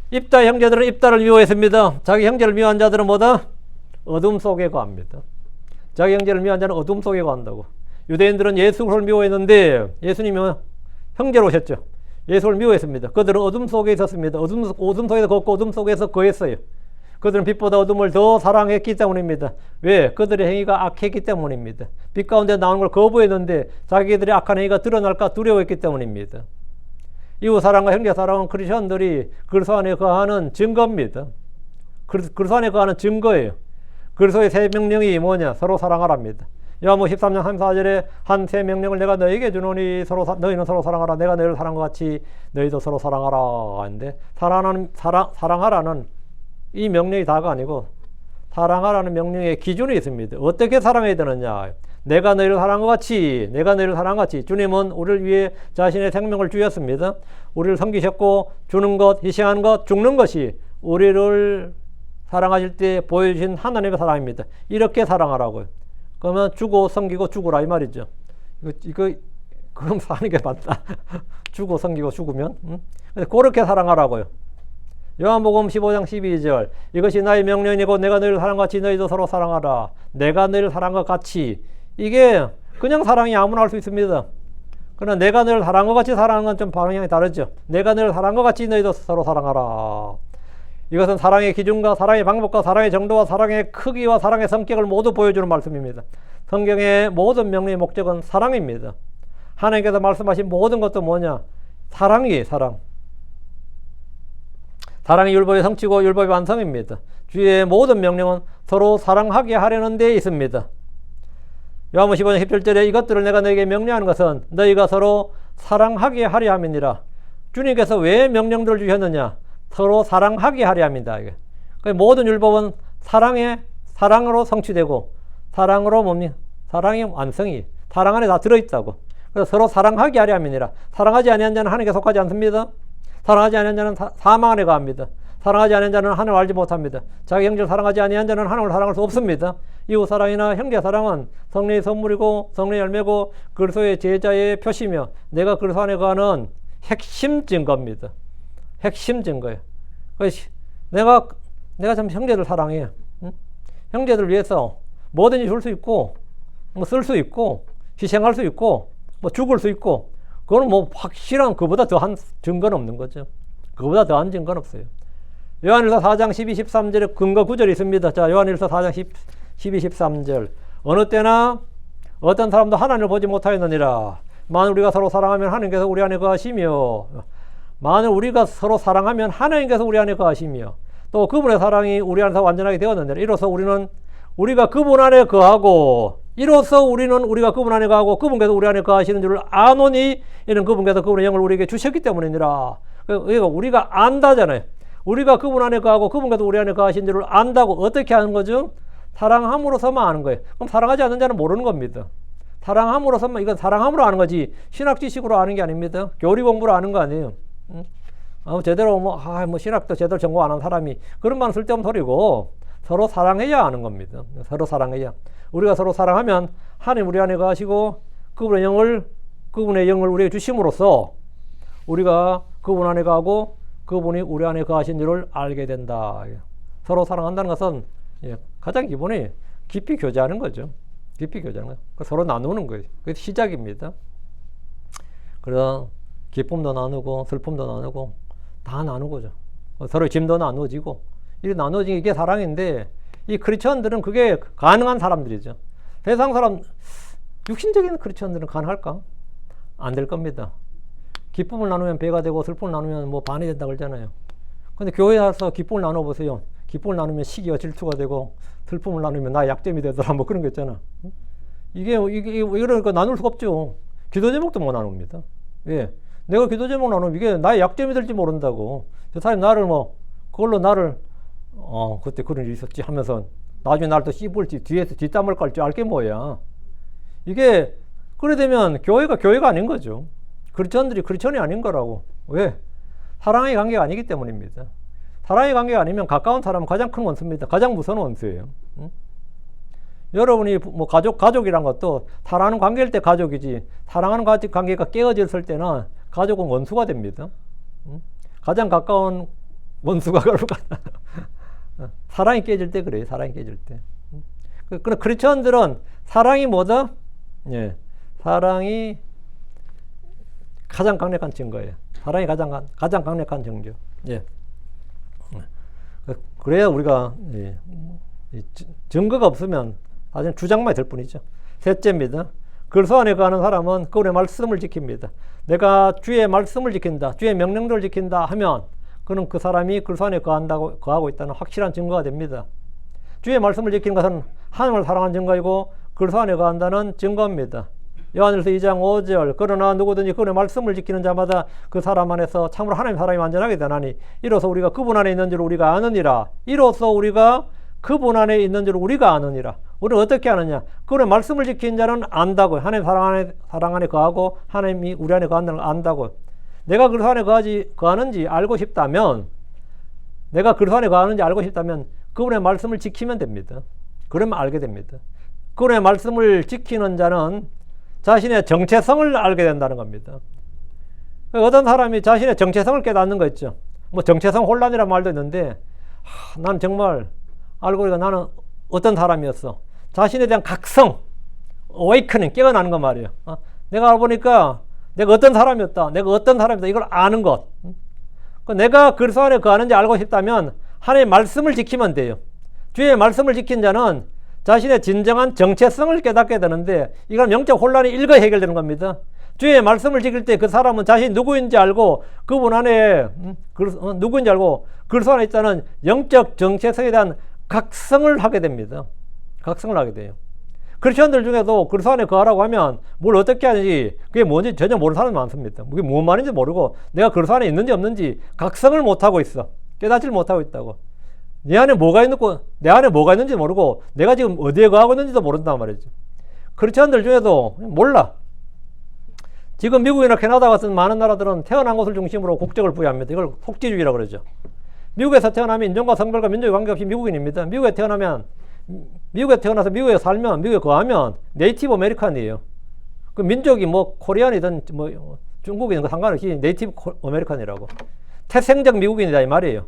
입다 형제들은 입다를 미워했습니다. 자기 형제를 미워한 자들은 뭐다? 어둠 속에 거합니다. 자기 형제를 미워한 자는 어둠 속에 거한다고. 유대인들은 예수를 미워했는데 예수님은 형제로 오셨죠. 예수를 미워했습니다. 그들은 어둠 속에 있었습니다. 어둠 속에서 걷고 어둠 속에서 거했어요. 그들은 빛보다 어둠을 더 사랑했기 때문입니다. 왜? 그들의 행위가 악했기 때문입니다. 빛 가운데 나오는 걸 거부했는데 자기들의 악한 행위가 드러날까 두려워했기 때문입니다. 이웃 사랑과 형제 사랑은 크리스천들이 그리스도 안에 거하는 증거입니다. 그리스도 안에 거하는 증거예요. 그리스도의 새 명령이 뭐냐? 서로 사랑하랍니다. 요한복음 13장 34절에 한 새 명령을 내가 너에게 주노니 너희는 서로 사랑하라. 내가 너희를 사랑한 것 같이 너희도 서로 사랑하라 하는데, 사랑하라는 이 명령이 다가 아니고 사랑하라는 명령의 기준이 있습니다. 어떻게 사랑해야 되느냐? 내가 너희를 사랑한 것 같이 주님은 우리를 위해 자신의 생명을 주셨습니다. 우리를 섬기셨고 주는 것, 희생하는 것, 죽는 것이 우리를 사랑하실 때 보여주신 하나님의 사랑입니다. 이렇게 사랑하라고요. 그러면 주고 섬기고 죽으라 이 말이죠. 그럼 사는 게 맞다. 주고 섬기고 죽으면. 근데 그렇게 사랑하라고요. 요한복음 15장 12절 이것이 나의 명령이고 내가 너희를 사랑한 것 같이 너희도 서로 사랑하라. 내가 너희를 사랑한 것 같이. 이게 그냥 사랑이 아무나 할 수 있습니다. 그러나 내가 너희를 사랑한 것 같이 사랑하는 건 좀 방향이 다르죠. 내가 너희를 사랑한 것 같이 너희도 서로 사랑하라. 이것은 사랑의 기준과 사랑의 방법과 사랑의 정도와 사랑의 크기와 사랑의 성격을 모두 보여주는 말씀입니다. 성경의 모든 명령의 목적은 사랑입니다. 하나님께서 말씀하신 모든 것도 뭐냐? 사랑이에요. 사랑이 율법의 성취고 율법의 완성입니다. 주의 모든 명령은 서로 사랑하게 하려는 데 있습니다. 요한복음 15장 17절에 이것들을 내가 너에게 명령하는 것은 너희가 서로 사랑하게 하려 함이니라. 주님께서 왜 명령들을 주셨느냐? 서로 사랑하게 하려 합니다. 모든 율법은 사랑으로 성취되고 사랑으로 뭡니까? 사랑의 완성이 사랑 안에 다 들어있다고. 그래서 서로 사랑하게 하려 함이니라. 사랑하지 아니한 자는 하나님께 속하지 않습니다. 사랑하지 아니한 자는 사망 안에 거합니다. 사랑하지 아니한 자는 하나님을 알지 못합니다. 자기 형제를 사랑하지 아니한 자는 하나님을 사랑할 수 없습니다. 이웃 사랑이나 형제 사랑은 성령의 선물이고 성령의 열매고 그리스도의 제자의 표시며 내가 그리스도 안에 거하는 핵심 증거입니다. 핵심 증거예요. 내가 참 형제들 사랑해요. 응? 형제들 위해서 뭐든지 줄 수 있고, 뭐 쓸 수 있고, 희생할 수 있고, 뭐 죽을 수 있고, 그거는 뭐 확실한 그보다 더한 증거는 없는 거죠. 그보다 더한 증거는 없어요. 요한일서 4장 12, 13절에 근거 구절이 있습니다. 자, 요한일서 4장 12, 13절. 어느 때나 어떤 사람도 하나님을 보지 못하였느니라. 만일 우리가 서로 사랑하면 하나님께서 우리 안에 거하시며, 만일 우리가 서로 사랑하면 하나님께서 우리 안에 거하시며, 또 그분의 사랑이 우리 안에서 완전하게 되었느니라. 이로써 우리가 그분 안에 거하고, 우리가 그분 안에 거하고 그분께서 우리 안에 거하시는 줄을 아노니, 이는 그분께서 그분의 영을 우리에게 주셨기 때문이니라. 그러니까 우리가 안다잖아요. 우리가 그분 안에 거하고 그분께서 우리 안에 거하신 줄을 안다고 어떻게 하는 거죠? 사랑함으로서만 아는 거예요. 그럼 사랑하지 않는 자는 모르는 겁니다. 사랑함으로서만, 이건 사랑함으로 아는 거지 신학 지식으로 아는 게 아닙니다. 교리 공부로 아는 거 아니에요. 제대로 신학도 제대로 전공 안 한 사람이 그런 말은 쓸데없는 소리고, 서로 사랑해야 아는 겁니다. 서로 사랑해야. 우리가 서로 사랑하면 하나님 우리 안에 거하시고 그분의 영을 우리에게 주심으로써 우리가 그분 안에 거하고 그분이 우리 안에 거하신 줄을 알게 된다. 서로 사랑한다는 것은 가장 기본이 깊이 교제하는 거죠. 깊이 교제하는 거. 서로 나누는 거예요. 그게 시작입니다. 그래서 기쁨도 나누고 슬픔도 나누고 다 나누고죠. 서로 짐도 나누어지고 이렇게 나누어진 게 사랑인데, 이 크리스천들은 그게 가능한 사람들이죠. 세상 사람, 육신적인 크리스천들은 가능할까? 안 될 겁니다. 기쁨을 나누면 배가 되고 슬픔을 나누면 뭐 반이 된다고 그러잖아요. 근데 교회에 와서 기쁨을 나눠보세요. 기쁨을 나누면 시기와 질투가 되고 슬픔을 나누면 나의 약점이 되더라, 뭐 그런 거 있잖아. 이게 이러니까 나눌 수가 없죠. 기도 제목도 못 나눕니다. 왜? 내가 기도 제목 나누면 이게 나의 약점이 될지 모른다고. 저 사람이 그걸로 나를 그때 그런 일이 있었지 하면서 나중에 나를 또 씹을지 뒤에서 뒷담을 깔지 알게 뭐야. 이게 그래 되면 교회가 아닌 거죠. 크리스천들이 크리스천이 아닌 거라고. 왜? 사랑의 관계가 아니기 때문입니다. 사랑의 관계가 아니면 가까운 사람은 가장 큰 원수입니다. 가장 무서운 원수예요. 여러분이 뭐 가족이란 것도 사랑하는 관계일 때 가족이지, 사랑하는 관계가 깨어졌을 때는 가족은 원수가 됩니다. 가장 가까운 원수가 사랑이 깨질 때 그래요. 사랑이 깨질 때. 그럼 크리스천들은 사랑이 뭐다? 예, 사랑이 가장 강력한 증거예요. 사랑이 가장 강력한 증거. 예. 그래야 우리가 증거가 없으면 사실 주장만 될 뿐이죠. 셋째입니다. 그리스도 안에 거하는 사람은 그분의 말씀을 지킵니다. 내가 주의 말씀을 지킨다, 주의 명령들을 지킨다 하면 그는 그 사람이 그리스도 안에 거하고 있다는 확실한 증거가 됩니다. 주의 말씀을 지키는 것은 하나님을 사랑하는 증거이고 그리스도 안에 거한다는 증거입니다. 요한일서 2장 5절 그러나 누구든지 그분의 말씀을 지키는 자마다 그 사람 안에서 참으로 하나님 사람이 완전하게 되나니 이로써 우리가 그분 안에 있는 줄 우리가 아느니라. 이로써 우리가 그분 안에 있는 줄 우리가 아느니라. 우리는 어떻게 아느냐? 그분의 말씀을 지키는 자는 안다고요. 하나님 사랑 안에 거하고 하나님이 우리 안에 거한다는 걸 안다고요. 내가 그리스도 안에 거하는지 알고 싶다면, 내가 그리스도 안에 거하는지 알고 싶다면 그분의 말씀을 지키면 됩니다. 그러면 알게 됩니다. 그분의 말씀을 지키는 자는 자신의 정체성을 알게 된다는 겁니다. 어떤 사람이 자신의 정체성을 깨닫는 거 있죠. 뭐 정체성 혼란이라는 말도 있는데, 난 정말 알고 보니까 나는 어떤 사람이었어. 자신에 대한 각성, awakening, 깨어나는 거 말이에요. 내가 알고 보니까 내가 어떤 사람이었다. 내가 어떤 사람이다. 이걸 아는 것. 내가 그리스도 안에 거하는지 알고 싶다면 하나님의 말씀을 지키면 돼요. 주의 말씀을 지킨 자는 자신의 진정한 정체성을 깨닫게 되는데, 이건 영적 혼란이 일거 해결되는 겁니다. 주의 말씀을 지킬 때 그 사람은 자신이 누구인지 알고 그분 안에 누구인지 알고 그리스도 안에 있다는 영적 정체성에 대한 각성을 하게 됩니다. 각성을 하게 돼요. 크리스천들 중에도 그리스도 안에 거하라고 하면 뭘 어떻게 하는지, 그게 뭔지 전혀 모르는 사람이 많습니다. 그게 무슨 말인지 모르고 내가 그리스도 안에 있는지 없는지 각성을 못하고 있어. 깨닫지를 못하고 있다고. 내 안에 뭐가 있는지 모르고 내가 지금 어디에 거하고 있는지도 모른단 말이죠. 크리스천들 중에도 몰라. 지금 미국이나 캐나다 같은 많은 나라들은 태어난 곳을 중심으로 국적을 부여합니다. 이걸 속지주의라고 그러죠. 미국에서 태어나면 인종과 성별과 민족에 관계없이 미국인입니다. 미국에 태어나서 미국에 살면, 미국에 거하면 네이티브 아메리칸이에요. 그 민족이 뭐 코리안이든 뭐 중국이든 상관없이 네이티브 아메리칸이라고. 태생적 미국인이다 이 말이에요.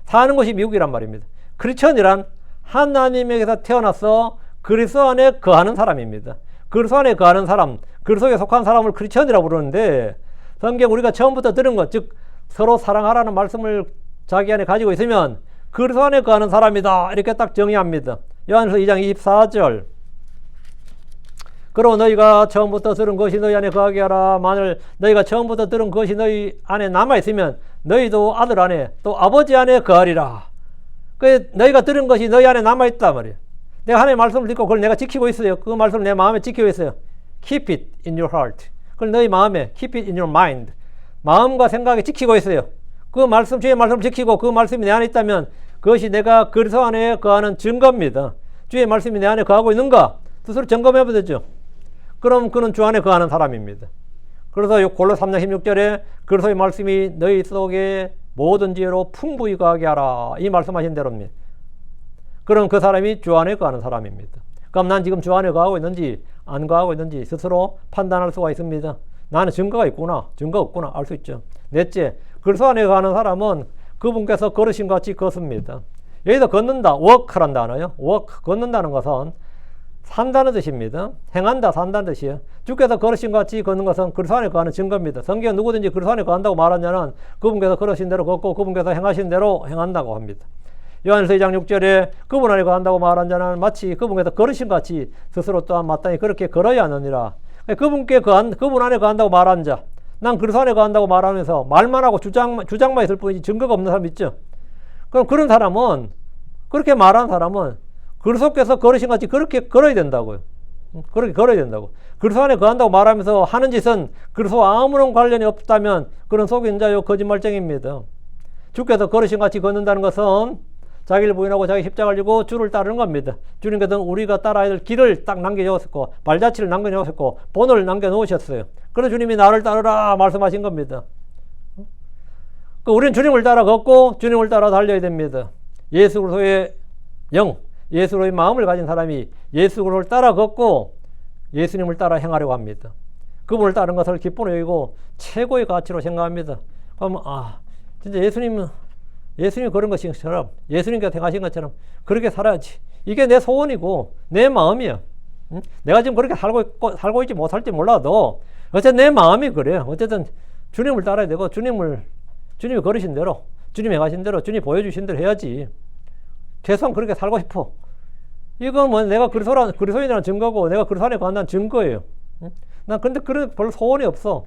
사는 것이 미국이란 말입니다. 크리스천이란 하나님에게서 태어나서 그리스도 안에 거하는 사람입니다. 그리스도 안에 거하는 사람, 그리스도에 속한 사람을 크리스천이라고 부르는데, 성경 우리가 처음부터 들은 것, 즉 서로 사랑하라는 말씀을 자기 안에 가지고 있으면 그리스도 안에 거하는 사람이다, 이렇게 딱 정의합니다. 요한일서 2장 24절 그러므로 너희가 처음부터 들은 것이 너희 안에 거하게 하라. 만일 너희가 처음부터 들은 것이 너희 안에 남아있으면 너희도 아들 안에 또 아버지 안에 거하리라. 너희가 들은 것이 너희 안에 남아있단 말이에요. 내가 하나님의 말씀을 듣고 그걸 내가 지키고 있어요. 그 말씀을 내 마음에 지키고 있어요. Keep it in your heart. 그걸 너희 마음에, keep it in your mind. 마음과 생각에 지키고 있어요. 그 말씀, 주의 말씀을 지키고 그 말씀이 내 안에 있다면 그것이 내가 그리스도 안에 거하는 증거입니다. 주의 말씀이 내 안에 거하고 있는가? 스스로 점검해보면 되죠. 그럼 그는 주 안에 거하는 사람입니다. 그래서 골로새 3장 16절에 그리스도의 말씀이 너희 속에 모든 지혜로 풍부히 거하게 하라, 이 말씀하신 대로입니다. 그럼 그 사람이 주 안에 거하는 사람입니다. 그럼 난 지금 주 안에 거하고 있는지 안 거하고 있는지 스스로 판단할 수가 있습니다. 나는 증거가 있구나, 증거가 없구나 알 수 있죠. 넷째, 그리스도 안에 거하는 사람은 그분께서 걸으신 것 같이 걷습니다. 여기서 걷는다, walk란 단어요. walk, 걷는다는 것은 산다는 뜻입니다. 행한다, 산다는 뜻이에요. 주께서 걸으신 것 같이 걷는 것은 그리스도 안에 거하는 증거입니다. 성경 누구든지 그리스도 안에 거한다고 말한 자는 그분께서 걸으신 대로 걷고 그분께서 행하신 대로 행한다고 합니다. 요한일서 2장 6절에 그분 안에 거한다고 말한 자는 마치 그분께서 걸으신 것 같이 스스로 또한 마땅히 그렇게 걸어야 하느니라. 그분 안에 거한다고 말한 자, 난 그리스도 안에 거한다고 말하면서 말만 하고 주장만 있을 뿐이지 증거가 없는 사람 있죠. 그럼 그런 사람은, 그렇게 말하는 사람은 그리스도께서 걸으신 것 같이 그렇게 걸어야 된다고요. 그렇게 걸어야 된다고. 그리스도 안에 거한다고 말하면서 하는 짓은 그리스도와 아무런 관련이 없다면 그런 속인자요 거짓말쟁이입니다. 주께서 걸으신 것 같이 걷는다는 것은 자기를 부인하고 자기 십자가를 지고 주를 따르는 겁니다. 주님께서는 우리가 따라야 될 길을 딱 남겨놓으셨고 발자취를 남겨놓으셨고 본을 남겨놓으셨어요. 그래서 주님이 나를 따르라 말씀하신 겁니다. 우리는 주님을 따라 걷고 주님을 따라 달려야 됩니다. 예수 그리스도의 영, 예수 그리스도의 마음을 가진 사람이 예수 그리스도를 따라 걷고 예수님을 따라 행하려고 합니다. 그분을 따르는 것을 기쁨으로 여기고 최고의 가치로 생각합니다. 그러면 진짜 예수님이 그런 것처럼 예수님께서 행하신 것처럼 그렇게 살아야지. 이게 내 소원이고 내 마음이야. 응? 내가 지금 그렇게 살고 있지 못할지 몰라도 어쨌든 내 마음이 그래요. 어쨌든 주님을 따라야 되고 주님이 걸으신 대로 주님이 행하신 대로 주님이 보여주신 대로 해야지. 최소한 그렇게 살고 싶어. 이건 뭐 내가 그리스도인이라는 증거고 내가 그리스도 안에 거한다는 증거예요. 응? 난 근데 그런 별로 소원이 없어.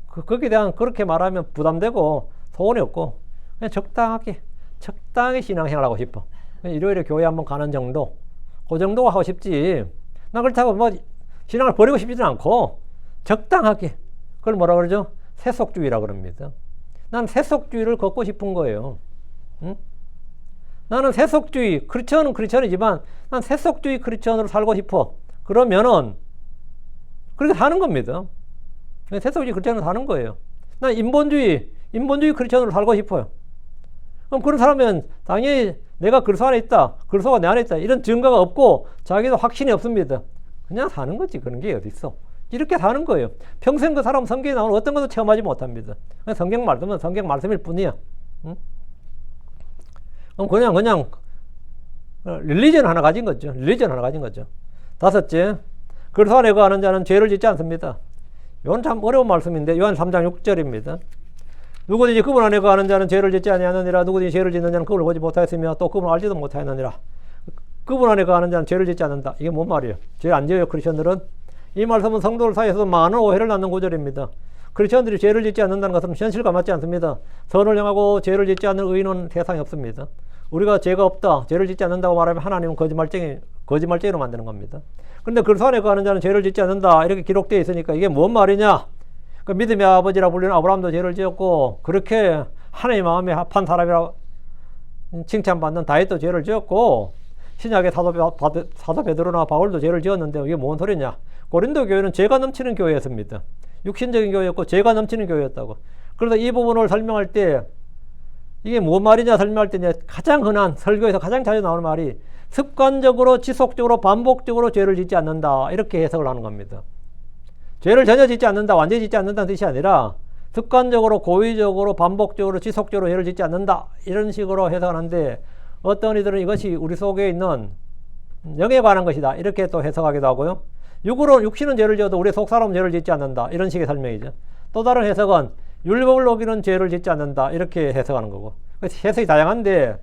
거기에 대한 그렇게 말하면 부담되고 소원이 없고 그냥 적당하게 신앙생활 하고 싶어. 일요일에 교회 한번 가는 정도, 그 정도가 하고 싶지. 난 그렇다고 뭐 신앙을 버리고 싶지는 않고 적당하게. 그걸 뭐라 그러죠? 세속주의라 그럽니다. 난 세속주의를 걷고 싶은 거예요. 응? 나는 세속주의, 크리스천은 크리스천이지만 난 세속주의 크리스천으로 살고 싶어. 그러면은 그렇게 사는 겁니다. 세속주의 크리스천으로 사는 거예요. 난 인본주의 크리스천으로 살고 싶어요. 그럼 그런 사람은 당연히 내가 그리스도 안에 있다, 그리스도가 내 안에 있다 이런 증거가 없고 자기도 확신이 없습니다. 그냥 사는 거지. 그런 게 어디 있어. 이렇게 사는 거예요. 평생 그 사람 성경에 나오는 어떤 것도 체험하지 못합니다. 성경 말씀은 성경 말씀일 뿐이야. 응? 그럼 그냥 릴리전 하나 가진 거죠. 다섯째, 그리스도 안에 거하는 자는 죄를 짓지 않습니다. 이건 참 어려운 말씀인데 요한 3장 6절입니다. 누구든지 그분 안에 거하는 자는 죄를 짓지 아니하느니라. 누구든지 죄를 짓는 자는 그분을 보지 못하였으며 또 그분을 알지도 못하였느니라. 그분 안에 거하는 자는 죄를 짓지 않는다. 이게 뭔 말이에요? 죄 안 지어요, 크리스천들은? 이 말씀은 성도들 사이에서도 많은 오해를 낳는 구절입니다. 크리스천들이 죄를 짓지 않는다는 것은 현실과 맞지 않습니다. 선을 행하고 죄를 짓지 않는 의인은 세상에 없습니다. 우리가 죄가 없다, 죄를 짓지 않는다고 말하면 하나님은 거짓말쟁이로 만드는 겁니다. 그런데 그리스도 안에 거하는 자는 죄를 짓지 않는다 이렇게 기록되어 있으니까 이게 뭔 말이냐? 그 믿음의 아버지라 불리는 아브라함도 죄를 지었고 그렇게 하나님의 마음에 합한 사람이라 칭찬받는 다윗도 죄를 지었고 신약의 사도 베드로나 바울도 죄를 지었는데 이게 뭔 소리냐? 고린도 교회는 죄가 넘치는 교회였습니다. 육신적인 교회였고 죄가 넘치는 교회였다고. 그래서 이 부분을 설명할 때 이게 뭔 말이냐 설명할 때 가장 흔한 설교에서 가장 자주 나오는 말이 습관적으로 지속적으로 반복적으로 죄를 짓지 않는다 이렇게 해석을 하는 겁니다. 죄를 전혀 짓지 않는다, 완전히 짓지 않는다는 뜻이 아니라 습관적으로 고의적으로 반복적으로 지속적으로 죄를 짓지 않는다 이런 식으로 해석하는데 어떤 이들은 이것이 우리 속에 있는 영에 관한 것이다 이렇게 또 해석하기도 하고요. 육신은 죄를 지어도 우리 속사람은 죄를 짓지 않는다 이런 식의 설명이죠. 또 다른 해석은 율법을 어기는 죄를 짓지 않는다 이렇게 해석하는 거고. 해석이 다양한데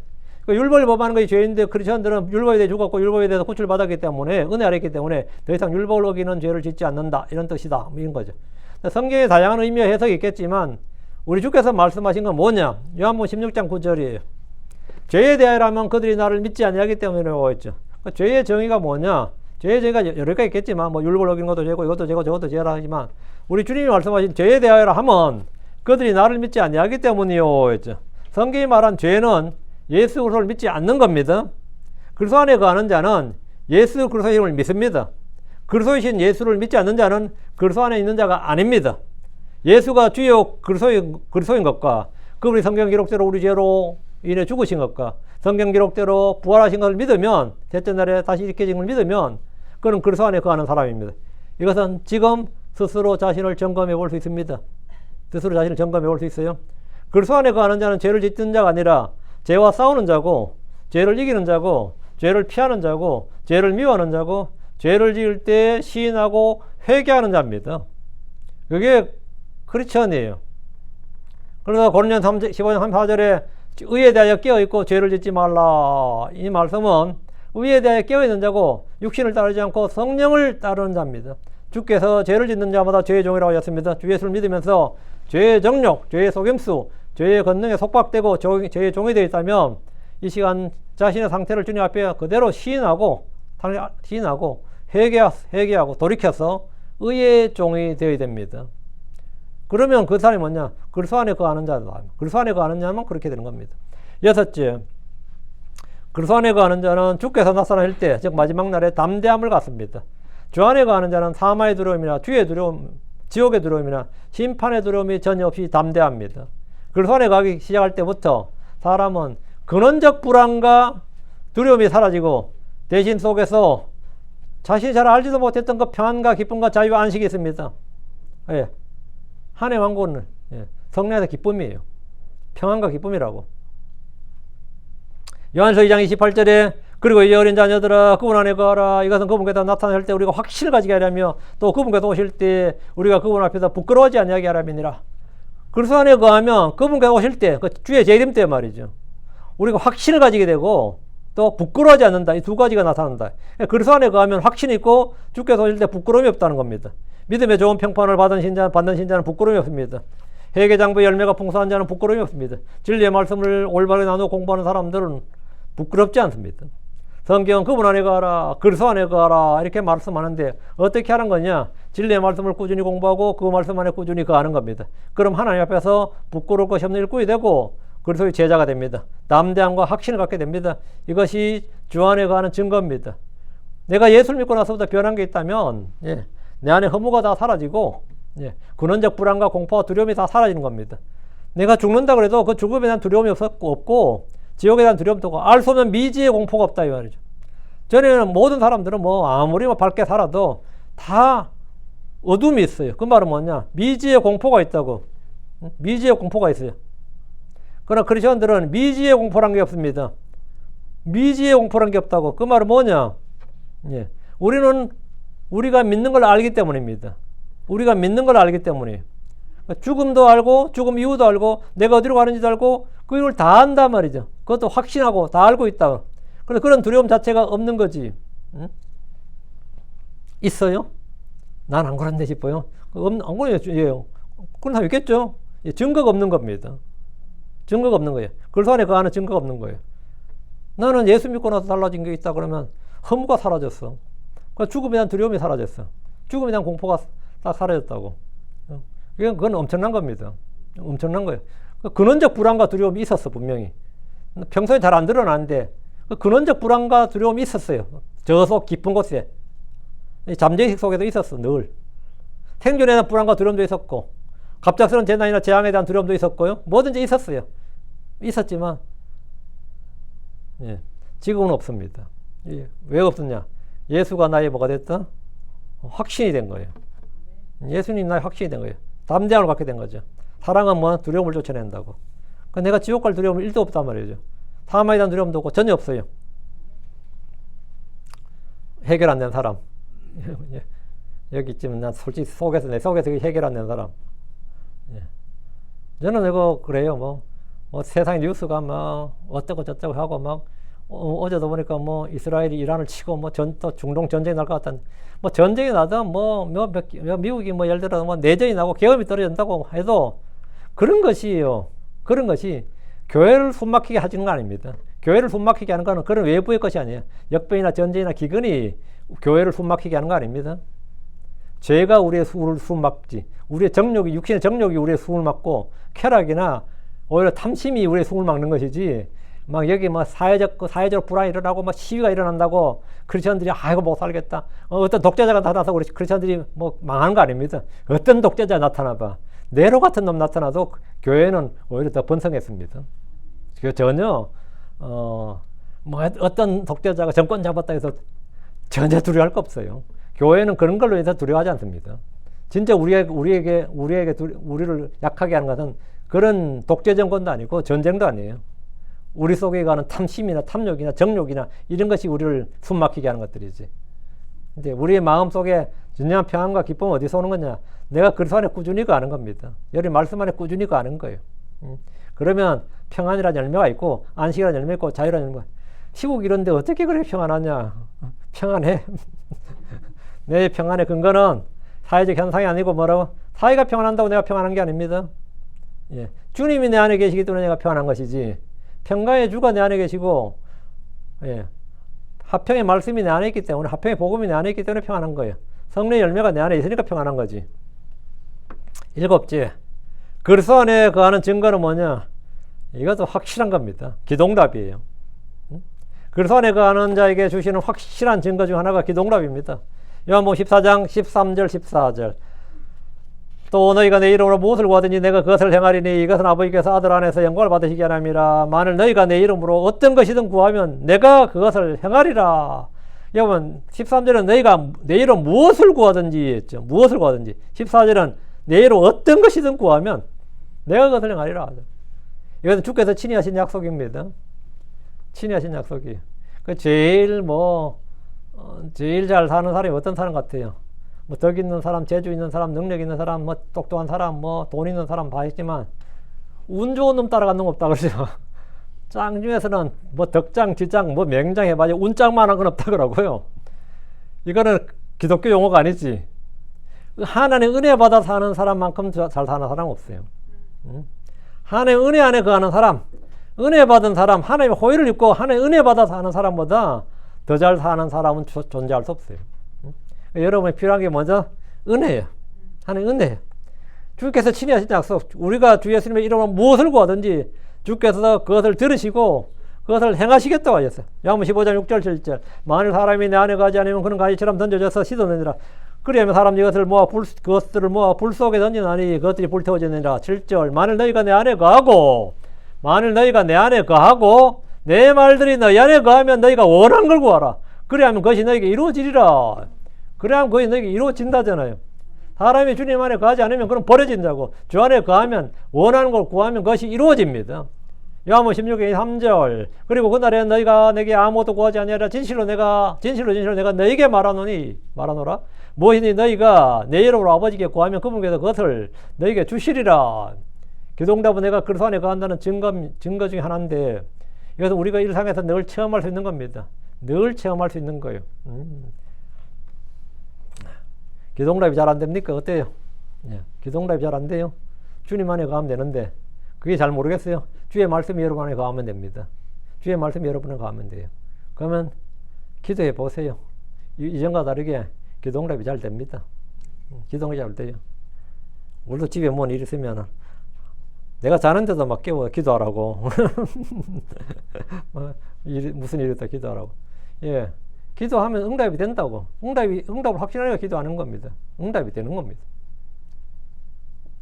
율법을 범하는 것이 죄인데 크리스천들은 율법에 대해 죽었고 율법에 대해서 구출받았기 때문에 은혜 아래 있기 때문에 더 이상 율법을 어기는 죄를 짓지 않는다 이런 뜻이다 이런 거죠. 성경에 다양한 의미와 해석이 있겠지만 우리 주께서 말씀하신 건 뭐냐? 요한복음 16장 9절이에요. 죄에 대하여라면 그들이 나를 믿지 아니하기 때문이라고 했죠. 죄의 정의가 뭐냐? 죄의 정의가 여러 가지 있겠지만 뭐 율법을 어기는 것도 죄고 이것도 죄고 저것도 죄라 하지만 우리 주님이 말씀하신 죄에 대하여라 하면 그들이 나를 믿지 아니하기 때문이요 했죠. 성경이 말한 죄는 예수 그리스도를 믿지 않는 겁니다. 그리스도 안에 거하는 자는 예수 그리스도의 이름을 믿습니다. 그리스도이신 예수를 믿지 않는 자는 그리스도 안에 있는 자가 아닙니다. 예수가 주요 그리스도인 것과 그분이 성경 기록대로 우리 죄로 인해 죽으신 것과 성경 기록대로 부활하신 것을 믿으면 셋째 날에 다시 일으켜진 걸 믿으면 그는 그리스도 안에 거하는 사람입니다. 이것은 지금 스스로 자신을 점검해 볼 수 있습니다. 스스로 자신을 점검해 볼 수 있어요. 그리스도 안에 거하는 자는 죄를 짓는 자가 아니라 죄와 싸우는 자고 죄를 이기는 자고 죄를 피하는 자고 죄를 미워하는 자고 죄를 지을 때 시인하고 회개하는 자입니다. 그게 크리스천이에요. 그래서 고린도전 15장 34절에 의에 대하여 깨어있고 죄를 짓지 말라. 이 말씀은 의에 대하여 깨어있는 자고 육신을 따르지 않고 성령을 따르는 자입니다. 주께서 죄를 짓는 자마다 죄의 종이라고 하셨습니다. 주 예수를 믿으면서 죄의 정욕, 죄의 속임수, 죄의 권능에 속박되고 죄의 종이 되어 있다면 이 시간 자신의 상태를 주님 앞에 그대로 시인하고 회개하고 돌이켜서 의의 종이 되어야 됩니다. 그러면 그 사람이 뭐냐? 그리스도 안에 거하는 자다. 그리스도 안에 거하는 자만 그렇게 되는 겁니다. 여섯째, 그리스도 안에 거하는 자는 주께서 나타나실 때, 즉 마지막 날에 담대함을 갖습니다. 주 안에 거하는 자는 사마의 두려움이나 주의 두려움, 지옥의 두려움이나 심판의 두려움이 전혀 없이 담대합니다. 그리스도 안에 가기 시작할 때부터 사람은 근원적 불안과 두려움이 사라지고 대신 속에서 자신이 잘 알지도 못했던 그 평안과 기쁨과 자유와 안식이 있습니다. 예. 한해 왕국은 성령에서 기쁨이에요. 평안과 기쁨이라고. 요한서 2장 28절에 그리고 이 어린 자녀들아 그분 안에 거하라. 이것은 그분께서 나타날 때 우리가 확신을 가지게 하려며 또 그분께서 오실 때 우리가 그분 앞에서 부끄러워하지 아니하게 하라미니라. 그리스도 안에 거하면 그분께서 오실 때 그 주의 재림 때 말이죠. 우리가 확신을 가지게 되고 또 부끄러워하지 않는다. 이 두 가지가 나타난다. 그리스도 안에 거하면 확신이 있고 주께서 오실 때 부끄러움이 없다는 겁니다. 믿음의 좋은 평판을 받는 신자는 부끄러움이 없습니다. 회개장부의 열매가 풍성한 자는 부끄러움이 없습니다. 진리의 말씀을 올바르게 나누어 공부하는 사람들은 부끄럽지 않습니다. 성경은 그분 안에 거하라, 그리스도 안에 거하라 이렇게 말씀하는데 어떻게 하는 거냐? 진리의 말씀을 꾸준히 공부하고 그 말씀 안에 꾸준히 거하는 겁니다. 그럼 하나님 앞에서 부끄러울 것이 없는 일꾼이 되고 그리스도의 제자가 됩니다. 담대함과 확신을 갖게 됩니다. 이것이 주 안에 거하는 증거입니다. 내가 예수를 믿고 나서부터 변한 게 있다면 내 안에 허무가 다 사라지고 근원적 불안과 공포와 두려움이 다 사라지는 겁니다. 내가 죽는다 그래도 그 죽음에 대한 두려움이 없고 지옥에 대한 두려움도 없고 알 수 없는 미지의 공포가 없다 이 말이죠. 전에는 모든 사람들은 아무리 밝게 살아도 다 어둠이 있어요. 그 말은 뭐냐? 미지의 공포가 있다고. 미지의 공포가 있어요. 그러나 크리스천들은 미지의 공포란 게 없습니다. 미지의 공포란 게 없다고. 그 말은 뭐냐? 우리는 우리가 믿는 걸 알기 때문입니다. 우리가 믿는 걸 알기 때문이에요. 죽음도 알고 죽음 이후도 알고 내가 어디로 가는지도 알고 그걸 다 안단 말이죠. 그것도 확신하고 다 알고 있다. 그런데 그런 두려움 자체가 없는 거지. 응? 있어요? 난 안 그런데 싶어요. 안 그래요. 그런 사람 있겠죠? 증거가 없는 겁니다. 증거가 없는 거예요. 그리스도 안에 거하는 증거가 없는 거예요. 나는 예수 믿고 나서 달라진 게 있다 그러면 허무가 사라졌어. 죽음에 대한 두려움이 사라졌어. 죽음에 대한 공포가 딱 사라졌다고. 그건 엄청난 겁니다. 엄청난 거예요. 근원적 불안과 두려움이 있었어, 분명히. 평소에 잘 안 드러나는데, 근원적 불안과 두려움이 있었어요. 저속 깊은 곳에. 잠재의식 속에도 있었어, 늘. 생존에 대한 불안과 두려움도 있었고, 갑작스러운 재난이나 재앙에 대한 두려움도 있었고요. 뭐든지 있었어요. 있었지만, 지금은 없습니다. 왜 없었냐? 예수가 나의 뭐가 됐다? 확신이 된 거예요. 예수님 나의 확신이 된 거예요. 담대함을 갖게 된 거죠. 사랑은 두려움을 쫓아낸다고. 내가 지옥 갈 두려움은 1도 없단 말이죠. 사망에 대한 두려움도 없고 전혀 없어요. 해결 안 된 사람. 여기쯤 난 솔직히 내 속에서 해결 안 된 사람. 저는 이거 그래요. 세상 뉴스가 어쩌고 저쩌고 하고 어제도 보니까 이스라엘이 이란을 치고 또 중동 전쟁이 날 것 같다는 전쟁이 나든 미국이 예를 들어 내전이 나고 계엄이 떨어진다고 해도 그런 것이에요. 그런 것이 교회를 숨막히게 하는 거 아닙니다. 교회를 숨막히게 하는 거는 그런 외부의 것이 아니에요. 역병이나 전쟁이나 기근이 교회를 숨막히게 하는 거 아닙니다. 죄가 우리의 숨을 숨막지. 우리의 정욕이, 육신의 정욕이 우리의 숨을 막고 쾌락이나 오히려 탐심이 우리의 숨을 막는 것이지. 여기 사회적 불안이 일어나고 시위가 일어난다고 크리스천들이 아이고 못 살겠다. 어떤 독재자가 나타나서 우리 크리스천들이 망하는 거 아닙니다. 어떤 독재자 나타나봐. 네로 같은 놈 나타나도 교회는 오히려 더 번성했습니다. 전혀 어떤 독재자가 정권 잡았다 해서 전혀 두려워할 거 없어요. 교회는 그런 걸로 인해서 두려워하지 않습니다. 진짜 우리를 약하게 하는 것은 그런 독재 정권도 아니고 전쟁도 아니에요. 우리 속에 가는 탐심이나 탐욕이나 정욕이나 이런 것이 우리를 숨막히게 하는 것들이지. 근데 우리의 마음 속에 진정한 평안과 기쁨은 어디서 오는 거냐? 내가 그리스도 안에 꾸준히 거하는 겁니다. 여기 말씀 안에 꾸준히 거하는 거예요. 그러면 평안이라는 열매가 있고 안식이라는 열매가 있고 자유라는 열매가. 시국 이런데 어떻게 그렇게 평안하냐? 평안해. 내 평안의 근거는 사회적 현상이 아니고 사회가 평안한다고 내가 평안한 게 아닙니다. 주님이 내 안에 계시기 때문에 내가 평안한 것이지. 평강의 주가 내 안에 계시고, 화평의 말씀이 내 안에 있기 때문에, 화평의 복음이 내 안에 있기 때문에 평안한 거예요. 성령의 열매가 내 안에 있으니까 평안한 거지. 7째, 그리스도 안에 거하는 증거는 뭐냐? 이것도 확실한 겁니다. 기동답이에요. 그리스도 안에 거하는 자에게 주시는 확실한 증거 중 하나가 기동답입니다. 요한복음 14장 13절 14절. 또 너희가 내 이름으로 무엇을 구하든지 내가 그것을 행하리니 이것은 아버지께서 아들 안에서 영광을 받으시기 원함이라. 만일 너희가 내 이름으로 어떤 것이든 구하면 내가 그것을 행하리라. 여러분 13절은 너희가 내 이름 무엇을 구하든지 했죠. 무엇을 구하든지. 14절은 내 이름으로 어떤 것이든 구하면 내가 그것을 행하리라. 이것은 주께서 친히 하신 약속입니다. 친히 하신 약속이에요. 제일 제일 잘 사는 사람이 어떤 사람 같아요? 덕 있는 사람, 재주 있는 사람, 능력 있는 사람, 똑똑한 사람, 돈 있는 사람 다 있지만 운 좋은 놈 따라간 놈 없다 그러죠. 짱 중에서는 덕장, 지장, 맹장 해봐야 운장만한 건 없다 그러고요. 이거는 기독교 용어가 아니지. 하나님 은혜 받아 사는 사람만큼 잘 사는 사람 없어요. 하나님 은혜 안에 거하는 사람, 은혜 받은 사람, 하나님의 호의를 입고 하나님 은혜 받아 사는 사람보다 더 잘 사는 사람은 존재할 수 없어요. 여러분이 필요한 게 먼저 은혜예요. 하나님 은혜예요. 주께서 친히 하신 약속, 우리가 주 예수님의 이름으로 무엇을 구하든지 주께서 그것을 들으시고 그것을 행하시겠다고 하셨어요. 요한복음 15장 6절 7절. 만일 사람이 내 안에 가지 않으면 그는 가지처럼 던져져서 씻어내니라. 그리하면 사람이 그것들을 모아 불 속에 던지나니 그것들이 불태워지느니라. 7절. 만일 너희가 내 안에 거하고 내 말들이 너희 안에 거하면 너희가 원한 걸 구하라. 그리하면 그것이 너희에게 이루어지리라. 그래야만 그것이 너희에게 이루어진다잖아요. 사람이 주님 안에 거하지 않으면 그럼 버려진다고. 주 안에 거하면 원하는 걸 구하면 그것이 이루어집니다. 요한복음 16장 3절. 그리고 그날에 너희가 내게 아무것도 구하지 아니하라. 진실로 내가 너희에게 말하노라. 무엇이니 너희가 내 이름으로 아버지께 구하면 그분께서 그것을 너희에게 주시리라. 기도응답은 내가 그리스도 안에 거한다는 증거 중에 하나인데 이것은 우리가 일상에서 늘 체험할 수 있는 겁니다. 늘 체험할 수 있는 거예요. 기도응답이 잘 안 됩니까? 어때요? 기도응답이 잘 안 돼요. 주님 안에 거하면 되는데 그게 잘 모르겠어요. 주의 말씀이 여러분 안에 거하면 됩니다. 주의 말씀이 여러분 안에 거하면 돼요. 그러면 기도해 보세요. 이전과 다르게 기도응답이 잘 됩니다. 기도응답이 잘 돼요. 우리도 집에 뭔 일 있으면 내가 자는데도 막 깨워 기도하라고. 무슨 일이 있다 기도하라고. 예. 기도하면 응답이 된다고. 응답을 확신하니까 기도하는 겁니다. 응답이 되는 겁니다.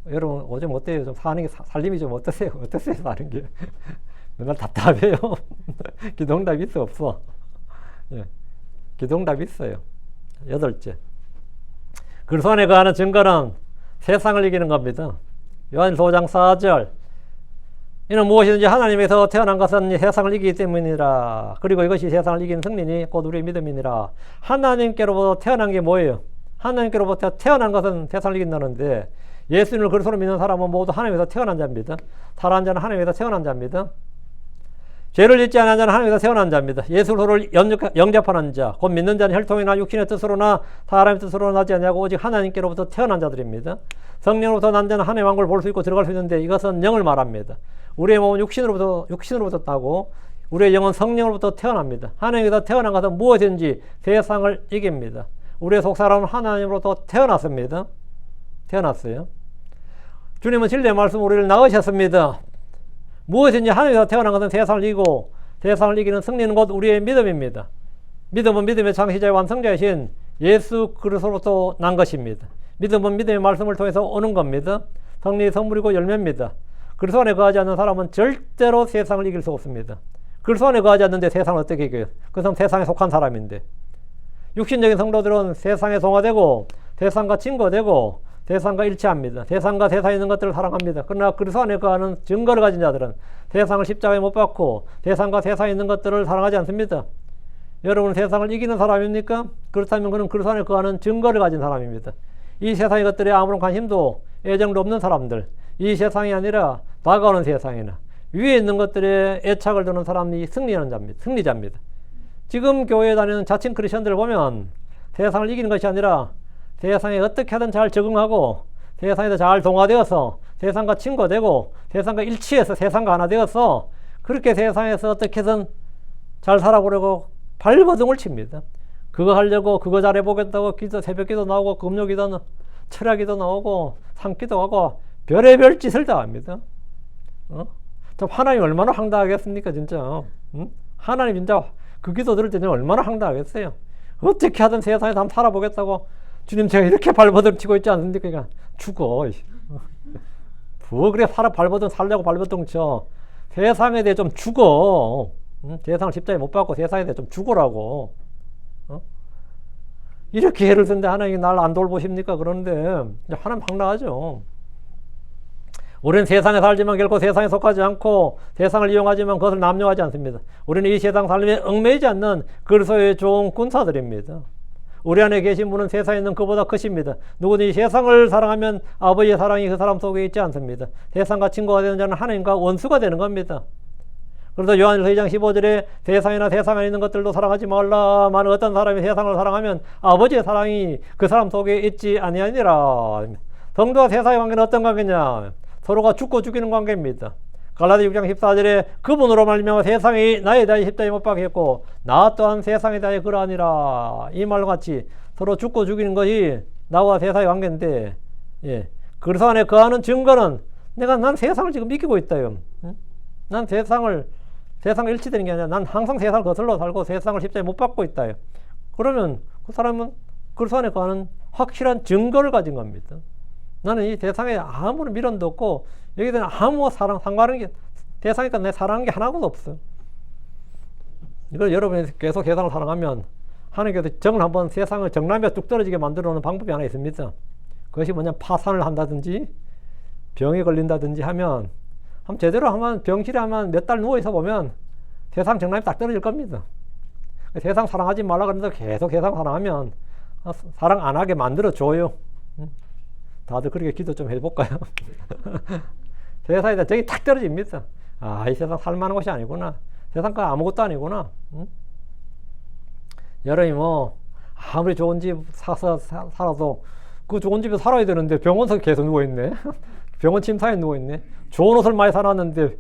여러분, 요즘 어때요? 좀 사는 게, 살림이 좀 어떠세요? 어떠세요? 사는 게. 맨날 답답해요. 기도 응답이 있어, 없어? 예. 기도 응답이 있어요. 8째. 그리스도 안에 거하는 증거는 세상을 이기는 겁니다. 요한일서 5장 4절. 이는 무엇이든지 하나님에서 태어난 것은 세상을 이기기 때문이라. 그리고 이것이 세상을 이기는 승리니 곧 우리의 믿음이니라. 하나님께로부터 태어난 게 뭐예요? 하나님께로부터 태어난 것은 세상을 이긴다는데 예수님을 그리스도로 믿는 사람은 모두 하나님에서 태어난 자입니다. 살아난 자는 하나님에서 태어난 자입니다. 죄를 짓지 않은 자는 하나님에서 태어난 자입니다. 예수를 영접하는 자, 곧 믿는 자는 혈통이나 육신의 뜻으로나 사람의 뜻으로 나지 아니하고 오직 하나님께로부터 태어난 자들입니다. 성령으로부터 난 자는 하나님의 왕국을 볼 수 있고 들어갈 수 있는데 이것은 영을 말합니다. 우리의 몸은 육신으로부터 따고 우리의 영은 성령으로부터 태어납니다. 하나님께서 태어난 것은 무엇인지 세상을 이깁니다. 우리의 속사람은 하나님으로부터 태어났습니다. 태어났어요. 주님은 진리의 말씀 우리를 낳으셨습니다. 무엇인지 하나님에서 태어난 것은 세상을 이기고 세상을 이기는 승리는 곧 우리의 믿음입니다. 믿음은 믿음의 창시자의 완성자이신 예수 그리스도로부터 난 것입니다. 믿음은 믿음의 말씀을 통해서 오는 겁니다. 성리의 선물이고 열매입니다. 그리스도 안에 거하지 않는 사람은 절대로 세상을 이길 수 없습니다. 그리스도 안에 거하지 않는데 세상을 어떻게 이겨요? 그 사람은 세상에 속한 사람인데. 육신적인 성도들은 세상에 동화되고 세상과 친구되고 세상과 일치합니다. 세상과 세상에 있는 것들을 사랑합니다. 그러나 그리스도 안에 거하는 증거를 가진 자들은 세상을 십자가에 못 박고 세상과 세상에 있는 것들을 사랑하지 않습니다. 여러분은 세상을 이기는 사람입니까? 그렇다면 그는 그리스도 안에 거하는 증거를 가진 사람입니다. 이 세상의 것들에 아무런 관심도 애정도 없는 사람들, 이 세상이 아니라 다가오는 세상이나 위에 있는 것들에 애착을 두는 사람이 승리자입니다. 지금 교회에 다니는 자칭 크리스천들을 보면 세상을 이기는 것이 아니라 세상에 어떻게 하든 잘 적응하고 세상에서 잘 동화되어서 세상과 친구되고 세상과 일치해서 세상과 하나 되어서 그렇게 세상에서 어떻게든 잘 살아보려고 발버둥을 칩니다. 그거 하려고 그거 잘해보겠다고 새벽기도 나오고 금요기도 철야기도 나오고 산기도 하고 별의별 짓을 다 합니다. 참 하나님 얼마나 황당하겠습니까 진짜. 하나님 진짜 그 기도 들을 때는 얼마나 황당하겠어요. 어떻게 하든 세상에서 한번 살아보겠다고 주님 제가 이렇게 발버둥 치고 있지 않습니까? 그러니까 죽어. 뭐 그래 발버둥 살려고 발버둥 쳐. 세상에 대해 좀 죽어. 세상을 십자가에 못 박고 세상에 대해 좀 죽으라고. 이렇게 애를 쓰는데 하나님이 날 안 돌보십니까? 그런데 하나님 황당하죠. 우리는 세상에 살지만 결코 세상에 속하지 않고 세상을 이용하지만 그것을 남용하지 않습니다. 우리는 이 세상 삶에 얽매이지 않는 그리스도의 좋은 군사들입니다. 우리 안에 계신 분은 세상에 있는 그보다 크십니다. 누구든지 세상을 사랑하면 아버지의 사랑이 그 사람 속에 있지 않습니다. 세상과 친구가 되는 자는 하나님과 원수가 되는 겁니다. 그래서 요한일서 2장 15절에 세상이나 세상 안에 있는 것들도 사랑하지 말라만 어떤 사람이 세상을 사랑하면 아버지의 사랑이 그 사람 속에 있지 아니하니라. 성도와 세상의 관계는 어떤 관계냐? 서로가 죽고 죽이는 관계입니다. 갈라디아 6장 14절에 그분으로 말미암아 세상이 나에 대하여 십자가에 못 박혔고 나 또한 세상에 대하여 그러하니라. 이 말과 같이 서로 죽고 죽이는 것이 나와 세상의 관계인데, 예. 그리스도 안에 거하는 증거는 난 세상을 지금 이기고 있다요. 난 세상을 일치되는 게 아니라 난 항상 세상을 거슬러 살고 세상을 십자가에 못 박고 있다요. 그러면 그 사람은 그리스도 안에 거하는 확실한 증거를 가진 겁니다. 나는 이 세상에 아무런 미련도 없고 여기에 대한 아무 상관하는 게 세상이니까 내 사랑하는 게 하나도 없어요. 이걸 여러분이 계속 세상을 사랑하면 하나님께서 한번 세상을 정남에 뚝 떨어지게 만들어 놓는 방법이 하나 있습니다. 그것이 뭐냐, 파산을 한다든지 병에 걸린다든지 하면 제대로 하면 병실에 하면 몇 달 누워있어 보면 세상 정남이 딱 떨어질 겁니다. 세상 사랑하지 말라 그러는데 계속 세상 사랑하면 사랑 안 하게 만들어줘요. 다들 그렇게 기도 좀 해볼까요? 세상에다 정이 탁 떨어집니다. 아, 이 세상 살만한 것이 아니구나. 세상과 아무것도 아니구나. 여러분이 아무리 좋은 집 사서 살아도 그 좋은 집에 살아야 되는데 병원에서 계속 누워있네. 병원 침상에 누워있네. 좋은 옷을 많이 사놨는데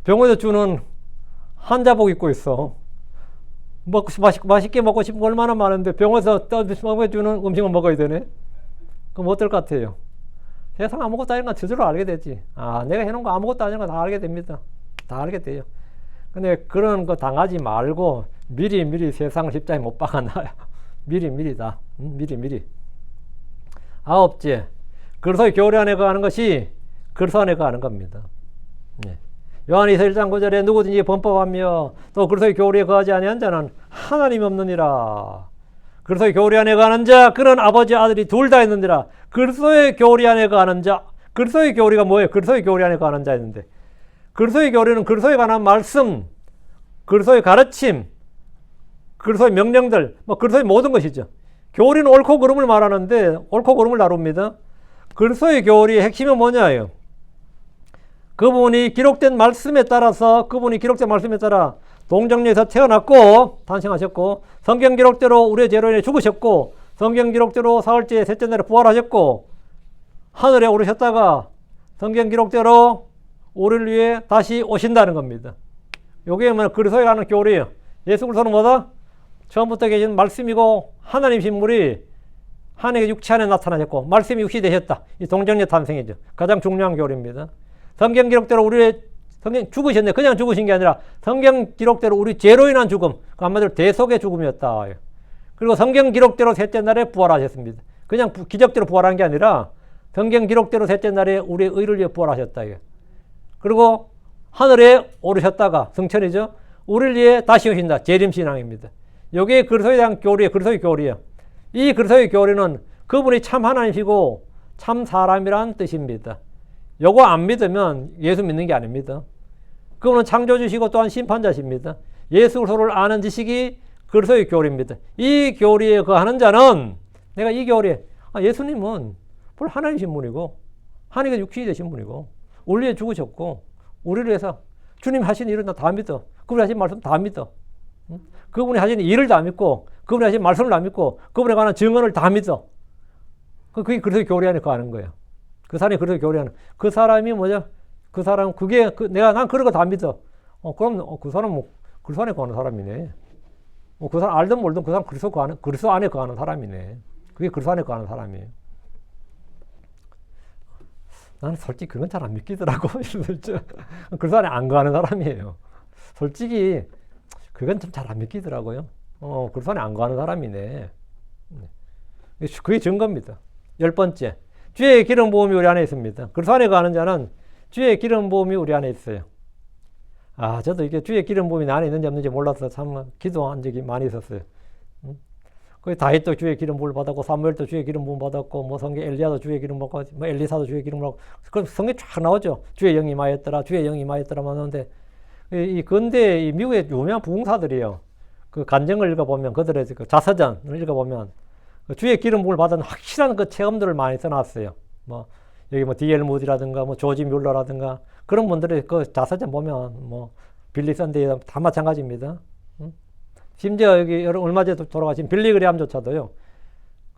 병원에서 주는 한자복 입고 있어. 맛있게 먹고 싶은 거 얼마나 많은데 병원에서 주는 음식을 먹어야 되네. 그럼 어떨 것 같아요? 세상 아무것도 아닌 건 스스로 알게 되지. 아, 내가 해놓은 거 아무것도 아닌 거 다 알게 됩니다. 다 알게 돼요. 근데 그런 거 당하지 말고 미리 세상을 십자가에 못 박아놔요. 미리 다. 미리. 아홉째, 그리스도의 교리 안에 거하는 것이 그리스도 안에 거하는 겁니다. 네. 요한일서 1장 9절에 누구든지 범법하며 또 그리스도의 교리에 거하지 아니한 자는 하나님이 없느니라. 그리스도의 교리 안에 거하는 자, 그런 아버지 아들이 둘 다 있느니라. 그리스도의 교리 안에 거하는 자, 그리스도의 교리가 뭐예요? 그리스도의 교리 안에 거하는 자 있는데, 그리스도의 교리는 그리스도에 관한 말씀, 그리스도의 가르침, 그리스도의 명령들, 그리스도의 모든 것이죠. 교리는 옳고 그름을 말하는데 옳고 그름을 다룹니다. 그리스도의 교리의 핵심은 뭐냐예요? 그분이 기록된 말씀에 따라 동정녀에서 태어났고 탄생하셨고, 성경 기록대로 우리의 죄로 인해 죽으셨고, 성경 기록대로 사흘째 셋째 날에 부활하셨고, 하늘에 오르셨다가 성경 기록대로 우리를 위해 다시 오신다는 겁니다. 요게 그리스도에 관한 교리예요. 예수 그리스도는 뭐다? 처음부터 계신 말씀이고 하나님 신물이 하나님의 육체 안에 나타나셨고 말씀이 육시 되셨다. 이 동정녀 탄생이죠. 가장 중요한 교리입니다. 성경 기록대로 성경 죽으셨네. 그냥 죽으신 게 아니라 성경 기록대로 우리 죄로 인한 죽음, 그 한마디로 대속의 죽음이었다. 그리고 성경 기록대로 셋째 날에 부활하셨습니다. 그냥 기적대로 부활한 게 아니라 성경 기록대로 셋째 날에 우리의 의를 위해 부활하셨다. 그리고 하늘에 오르셨다가 승천이죠. 우리를 위해 다시 오신다. 재림신앙입니다. 이게 그리스도에 대한 교리예요. 그리스도의 교리예요. 이 그리스도의 교리는 그분이 참 하나님이시고 참 사람이란 뜻입니다. 요거 안 믿으면 예수 믿는 게 아닙니다. 그분은 창조주시고 또한 심판자십니다. 예수 그리스도를 아는 지식이 그리스도의 교리입니다. 이 교리에 거하는 자는, 내가 이 교리에, 예수님은 하나님이신 분이고 하나님의 육신이 되신 분이고 우리 위해 죽으셨고 우리를 위해서 주님 하신 일은 다 믿어. 그분이 하신 말씀 다 믿어. 그분이 하신 일을 다 믿고 그분이 하신 말씀을 다 믿고 그분에 관한 증언을 다 믿어. 그게 그리스도의 교리 안에 거하는 거예요. 그 사람이 그리스도의 교리하는 그 사람이 뭐죠? 그 사람 난 그런 거 다 믿어. 그럼 그 사람은 그리스도 안에 거하는 사람이네. 그 사람 알든 몰든 그 사람 그리스도 안에 거하는 사람이네. 그게 그리스도 안에 거하는 사람이에요. 나는 솔직히 그건 잘 안 믿기더라고. 그리스도 안에 안 거하는 사람이에요. 솔직히 그건 좀 잘 안 믿기더라고요. 그리스도 안에 안 거하는 사람이네. 그게 증거입니다. 10번째, 주의 기름 부음이 우리 안에 있습니다. 그리스도 안에 거하는 자는 주의 기름 부음이 우리 안에 있어요. 저도 이게 주의 기름 부음이 내 안에 있는지 없는지 몰라서 참 기도한 적이 많이 있었어요. 그 다윗도 주의 기름 부음을 받았고, 사무엘도 주의 기름 부음 받았고, 뭐 성경 엘리야도 주의 기름 받고, 뭐 엘리사도 주의 기름 받고, 그럼 성경 쫙 나오죠. 주의 영이 임하였더라, 주의 영이 임하였더라만 하는데, 이 근대 이 미국의 유명한 부흥사들이요. 그 간증을 읽어보면, 그들의 그 자서전을 읽어보면, 그 주의 기름 부음을 받은 확실한 그 체험들을 많이 써놨어요. 뭐 여기 뭐 D.L. 무디라든가, 뭐 조지 뮬러라든가, 그런 분들의 그 자서전 보면 뭐 빌리 썬데이 다 마찬가지입니다. 심지어 여기 얼마 전에 돌아가신 빌리 그레함조차도요.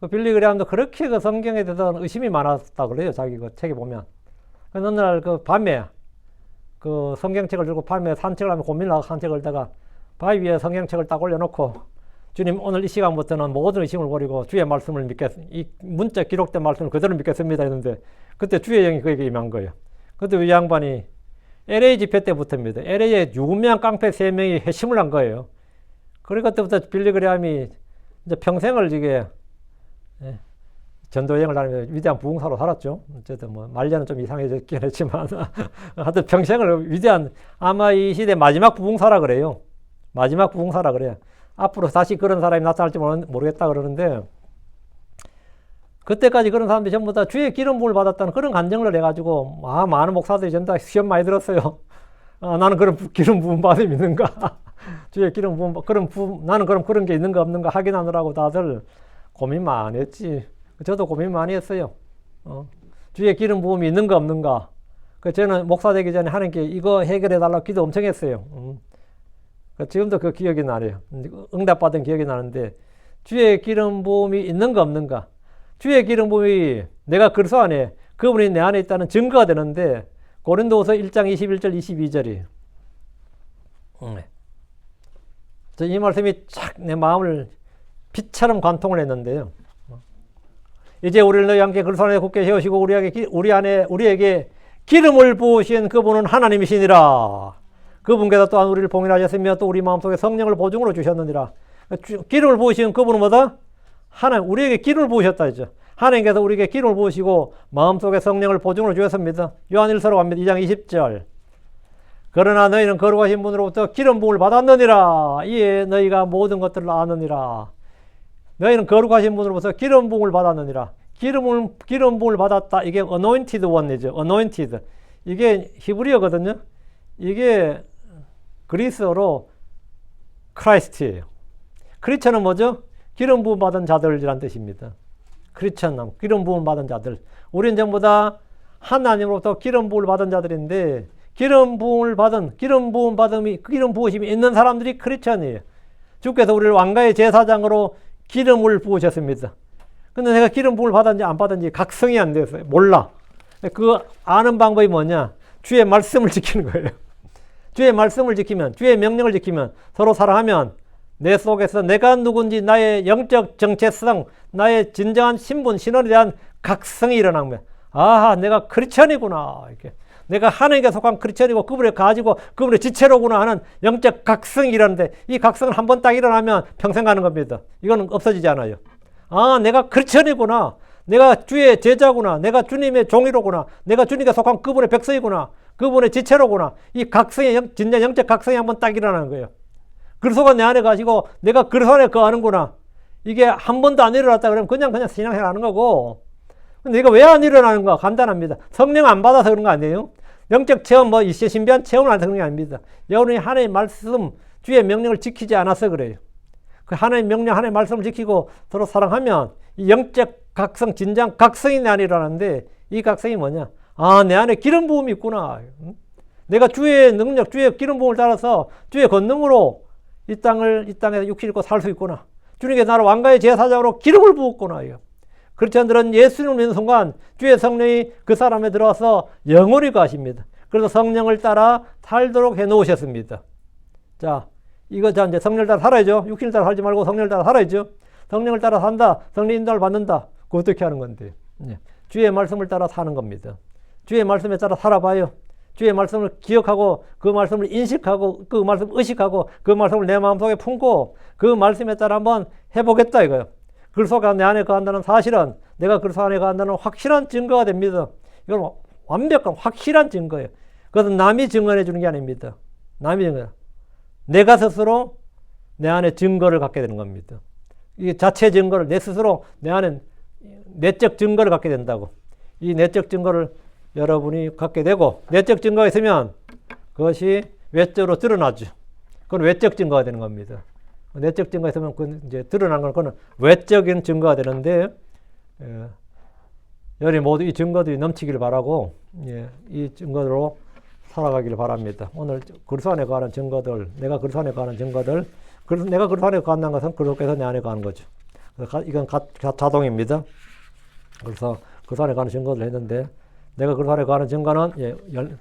그 빌리 그레함도 그렇게 그 성경에 대해서 의심이 많았다 그래요. 자기 그 책에 보면. 어느 날 그 밤에 그 성경책을 들고 밤에 산책을 하면 고민을 하고 산책을 하다가 바위 위에 성경책을 딱 올려놓고, 주님 오늘 이 시간부터는 모든 의심을 버리고 주의 말씀을 믿겠습니다. 이 문자 기록된 말씀을 그대로 믿겠습니다 했는데, 그때 주의 영이 그에게 임한 거예요. 그때 이 양반이 LA 집회 때부터입니다. LA에 유명한 깡패 3명이 회심을 한 거예요. 그러니까 그때부터 빌리 그레함이 이제 평생을 이게 전도 여행을 다니면서 위대한 부흥사로 살았죠. 어쨌든 뭐 말년은 좀 이상해졌긴 했지만 하여튼 평생을 위대한, 아마 이 시대 마지막 부흥사라 그래요. 마지막 부흥사라 그래요. 앞으로 다시 그런 사람이 나타날지 모르겠다 그러는데, 그때까지 그런 사람들이 전부 다 주의 기름 부음을 받았다는 그런 간증을 해가지고 많은 목사들이 전부 다 시험 많이 들었어요. 나는 그런 기름 부음 받음이 있는가? 주의 기름 부음, 나는 그럼 그런 게 있는가 없는가 확인하느라고 다들 고민 많이 했지. 저도 고민 많이 했어요. 주의 기름 부음이 있는가 없는가. 저는 목사 되기 전에 하나님께 이거 해결해 달라고 기도 엄청 했어요. 지금도 그 기억이 나네요. 응답받은 기억이 나는데, 주의 기름 부음이 있는가 없는가. 주의 기름 부음이 내가 그리스도 안에, 그분이 내 안에 있다는 증거가 되는데, 고린도후서 1장 21절 22절이에요. 이 말씀이 착 내 마음을 빛처럼 관통을 했는데요. 이제 우리를 너희 함께 그리스도 안에 굳게 세우시고 우리에게 기름을 부으신 그분은 하나님이시니라. 그분께서 또한 우리를 봉인하셨으며 또 우리 마음속에 성령을 보증으로 주셨느니라. 기름을 부으신 그분은 뭐다? 하나님, 우리에게 기름을 부으셨다 했죠. 하나님께서 우리에게 기름을 부으시고 마음속에 성령을 보증으로 주셨습니다. 요한일서로 갑니다. 2장 20절. 그러나 너희는 거룩하신 분으로부터 기름 부음을 받았느니라. 이에 너희가 모든 것들을 아느니라. 너희는 거룩하신 분으로부터 기름 부음을 받았느니라. 기름 부음을 받았다. 이게 anointed one이죠. anointed. 이게 히브리어거든요. 이게 그리스어로 크라이스트예요. 크리스천은 뭐죠? 기름 부음 받은 자들이란 뜻입니다. 크리스천, 기름 부음 받은 자들. 우리는 전부 다 하나님으로부터 기름 부음을 받은 자들인데, 기름 부으심이 있는 사람들이 크리스천이에요. 주께서 우리를 왕가의 제사장으로 기름을 부으셨습니다. 근데 내가 기름 부음을 받았는지 안 받았는지 각성이 안 됐어요. 몰라. 그 아는 방법이 뭐냐? 주의 말씀을 지키는 거예요. 주의 말씀을 지키면, 주의 명령을 지키면, 서로 사랑하면 내 속에서 내가 누군지 나의 영적 정체성, 나의 진정한 신분, 신원에 대한 각성이 일어난 거예요. 아하, 내가 크리스천이구나. 이렇게. 내가 하나님께 속한 크리스천이고 그분을 가지고 그분의 지체로구나 하는 영적 각성이 일어나는데, 이 각성은 한 번 딱 일어나면 평생 가는 겁니다. 이거는 없어지지 않아요. 내가 크리스천이구나. 내가 주의 제자구나. 내가 주님의 종이로구나. 내가 주님께 속한 그분의 백성이구나. 그분의 지체로구나. 이 각성의 진짜 영적 각성이 한 번 딱 일어나는 거예요. 그리스도가 내 안에 가시고 내가 그리스도 안에 거하는구나. 이게 한 번도 안 일어났다 그러면 그냥 신앙생활 하는 거고. 근데 이거 왜 안 일어나는가? 간단합니다. 성령 안 받아서 그런 거 아니에요? 영적 체험, 일세 신비한 체험을 안 해서 그런 게 아닙니다. 여러분이 하나님의 말씀, 주의 명령을 지키지 않아서 그래요. 그 하나님의 명령, 하나님의 말씀을 지키고 서로 사랑하면 이 영적 각성, 진정 각성이 내 안에 일어나는데, 이 각성이 뭐냐? 내 안에 기름 부음이 있구나. 내가 주의 능력, 주의 기름 부음을 따라서 주의 권능으로 이 땅에서 육신 입고 살 수 있구나. 주님께서 나를 왕가의 제사장으로 기름을 부었구나. 크리스천들은 예수님을 믿는 순간 주의 성령이 그 사람에 들어와서 영원히 가십니다. 그래서 성령을 따라 살도록 해 놓으셨습니다. 자, 이제 성령을 따라 살아야죠. 육신을 따라 살지 말고 성령을 따라 살아야죠. 성령을 따라 산다. 성령 인도를 받는다. 그거 어떻게 하는 건데? 주의 말씀을 따라 사는 겁니다. 주의 말씀에 따라 살아봐요. 주의 말씀을 기억하고 그 말씀을 인식하고 그 말씀을 의식하고 그 말씀을 내 마음속에 품고 그 말씀에 따라 한번 해보겠다 이거예요. 그리스도가 내 안에 거한다는 사실은 내가 그리스도 안에 거한다는 확실한 증거가 됩니다. 이건 완벽한 확실한 증거예요. 그것은 남이 증언해 주는 게 아닙니다. 남이 증거. 내가 스스로 내 안에 증거를 갖게 되는 겁니다. 이 자체 증거를 내 스스로 내 안에 내적 증거를 갖게 된다고. 이 내적 증거를 여러분이 갖게 되고 내적 증거가 있으면 그것이 외적으로 드러나죠. 그건 외적 증거가 되는 겁니다. 내적 증거가 있으면 그 이제 드러난 건 그건 외적인 증거가 되는데 여러분이 모두 이 증거들이 넘치기를 바라고 이 증거로 살아가기를 바랍니다. 오늘 그리스도 안에 거하는 증거들, 내가 그리스도 안에 거하는 증거들, 그래서 내가 그리스도 안에 거한다는 것은 그리스도께서 내 안에 거하는 거죠. 이건 자동입니다. 그래서 그리스도 안에 거하는 증거를 했는데 내가 그리스도 안에 거하는 증거는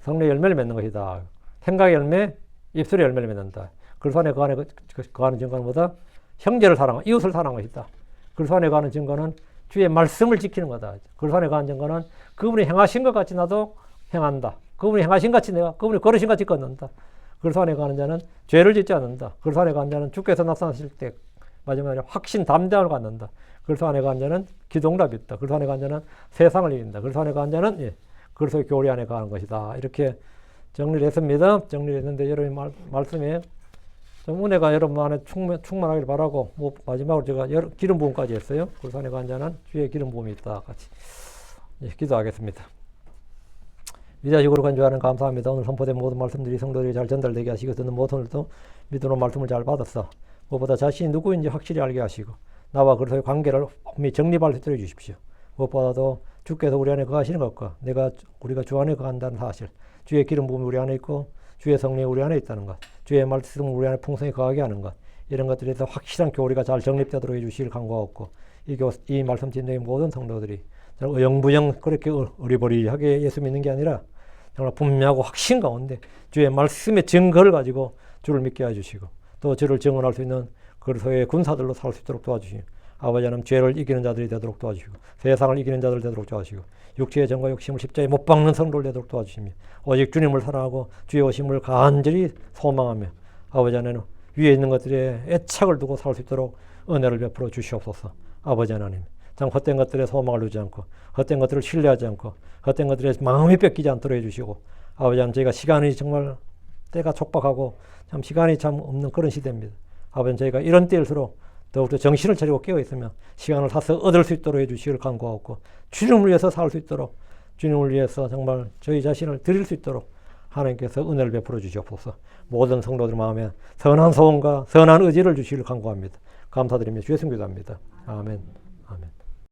성령의 열매를 맺는 것이다. 생각의 열매, 입술의 열매를 맺는다. 그리스도 안에 거하는 증거는 뭐다? 형제를 사랑하고 이웃을 사랑하는 것이다. 그리스도 안에 거하는 증거는 주의 말씀을 지키는 거다. 그리스도 안에 거하는 증거는 그분이 행하신 것 같이 나도 행한다. 그분이 행하신 같이 내가 그분이 걸으신 같이 걷는다. 그리스도 안에 거하는 자는 죄를 짓지 않는다. 그리스도 안에 거하는 자는 주께서 나타나실 때 마지막에 확신 담대함을 갖는다. 그리스도 안에 거하는 자는 기도응답이 있다. 그리스도 안에 거하는 자는 세상을 이긴다. 그리스도 안에 거하는 자는 그리스도의 교리 안에 거하는 것이다. 이렇게 정리를 했습니다. 정리를 했는데 여러분 말씀에 좀 은혜가 여러분 안에 충만하길 바라고 마지막으로 제가 기름 부음까지 했어요. 그리스도 안에 거하는 자는 주의 기름 부음이 있다. 같이 기도하겠습니다. 위대하시고 간주하는 감사합니다. 오늘 선포된 모든 말씀들이 성도들이 잘 전달되게 하시고 듣는 모든들도 믿음으로 말씀을 잘 받았어. 무엇보다 자신이 누구인지 확실히 알게 하시고 나와 그리스도의 관계를 분명히 정립할 수 있도록 해주십시오. 무엇보다도 주께서 우리 안에 거하시는 것과 우리가 주 안에 거한다는 사실, 주의 기름 부음이 우리 안에 있고 주의 성령이 우리 안에 있다는 것, 주의 말씀을 우리 안에 풍성히 거하게 하는 것, 이런 것들에 대해서 확실한 교리가 잘 정립되도록 해주시길 간구하고 이 말씀 진행의 모든 성도들이 영부영 그렇게 어리버리하게 예수 믿는 게 아니라 정말 분명하고 확신 가운데 주의 말씀의 증거를 가지고 주를 믿게 해주시고 또 주를 증언할 수 있는 그리스도의 군사들로 살 수 있도록 도와주시고 아버지 하나님 죄를 이기는 자들이 되도록 도와주시고 세상을 이기는 자들 되도록 도와주시고 육체의 정과 욕심을 십자가에 못 박는 성도를 되도록 도와주시며 오직 주님을 사랑하고 주의 오심을 간절히 소망하며 아버지 하나님 위에 있는 것들에 애착을 두고 살 수 있도록 은혜를 베풀어 주시옵소서. 아버지 하나님 참 헛된 것들에 소망을 두지 않고 헛된 것들을 신뢰하지 않고 헛된 것들에 마음이 뺏기지 않도록 해주시고 아버지 하나님 저희가 시간이 정말 때가 촉박하고 참 시간이 참 없는 그런 시대입니다. 아버지 저희가 이런 때일수록 더욱더 정신을 차리고 깨어 있으면 시간을 사서 얻을 수 있도록 해주시기를 간구하고 주님을 위해서 살 수 있도록 주님을 위해서 정말 저희 자신을 드릴 수 있도록 하나님께서 은혜를 베풀어 주시옵소서. 모든 성도들 마음에 선한 소원과 선한 의지를 주시기를 간구합니다. 감사드리며 주의 성기도합니다. 아멘.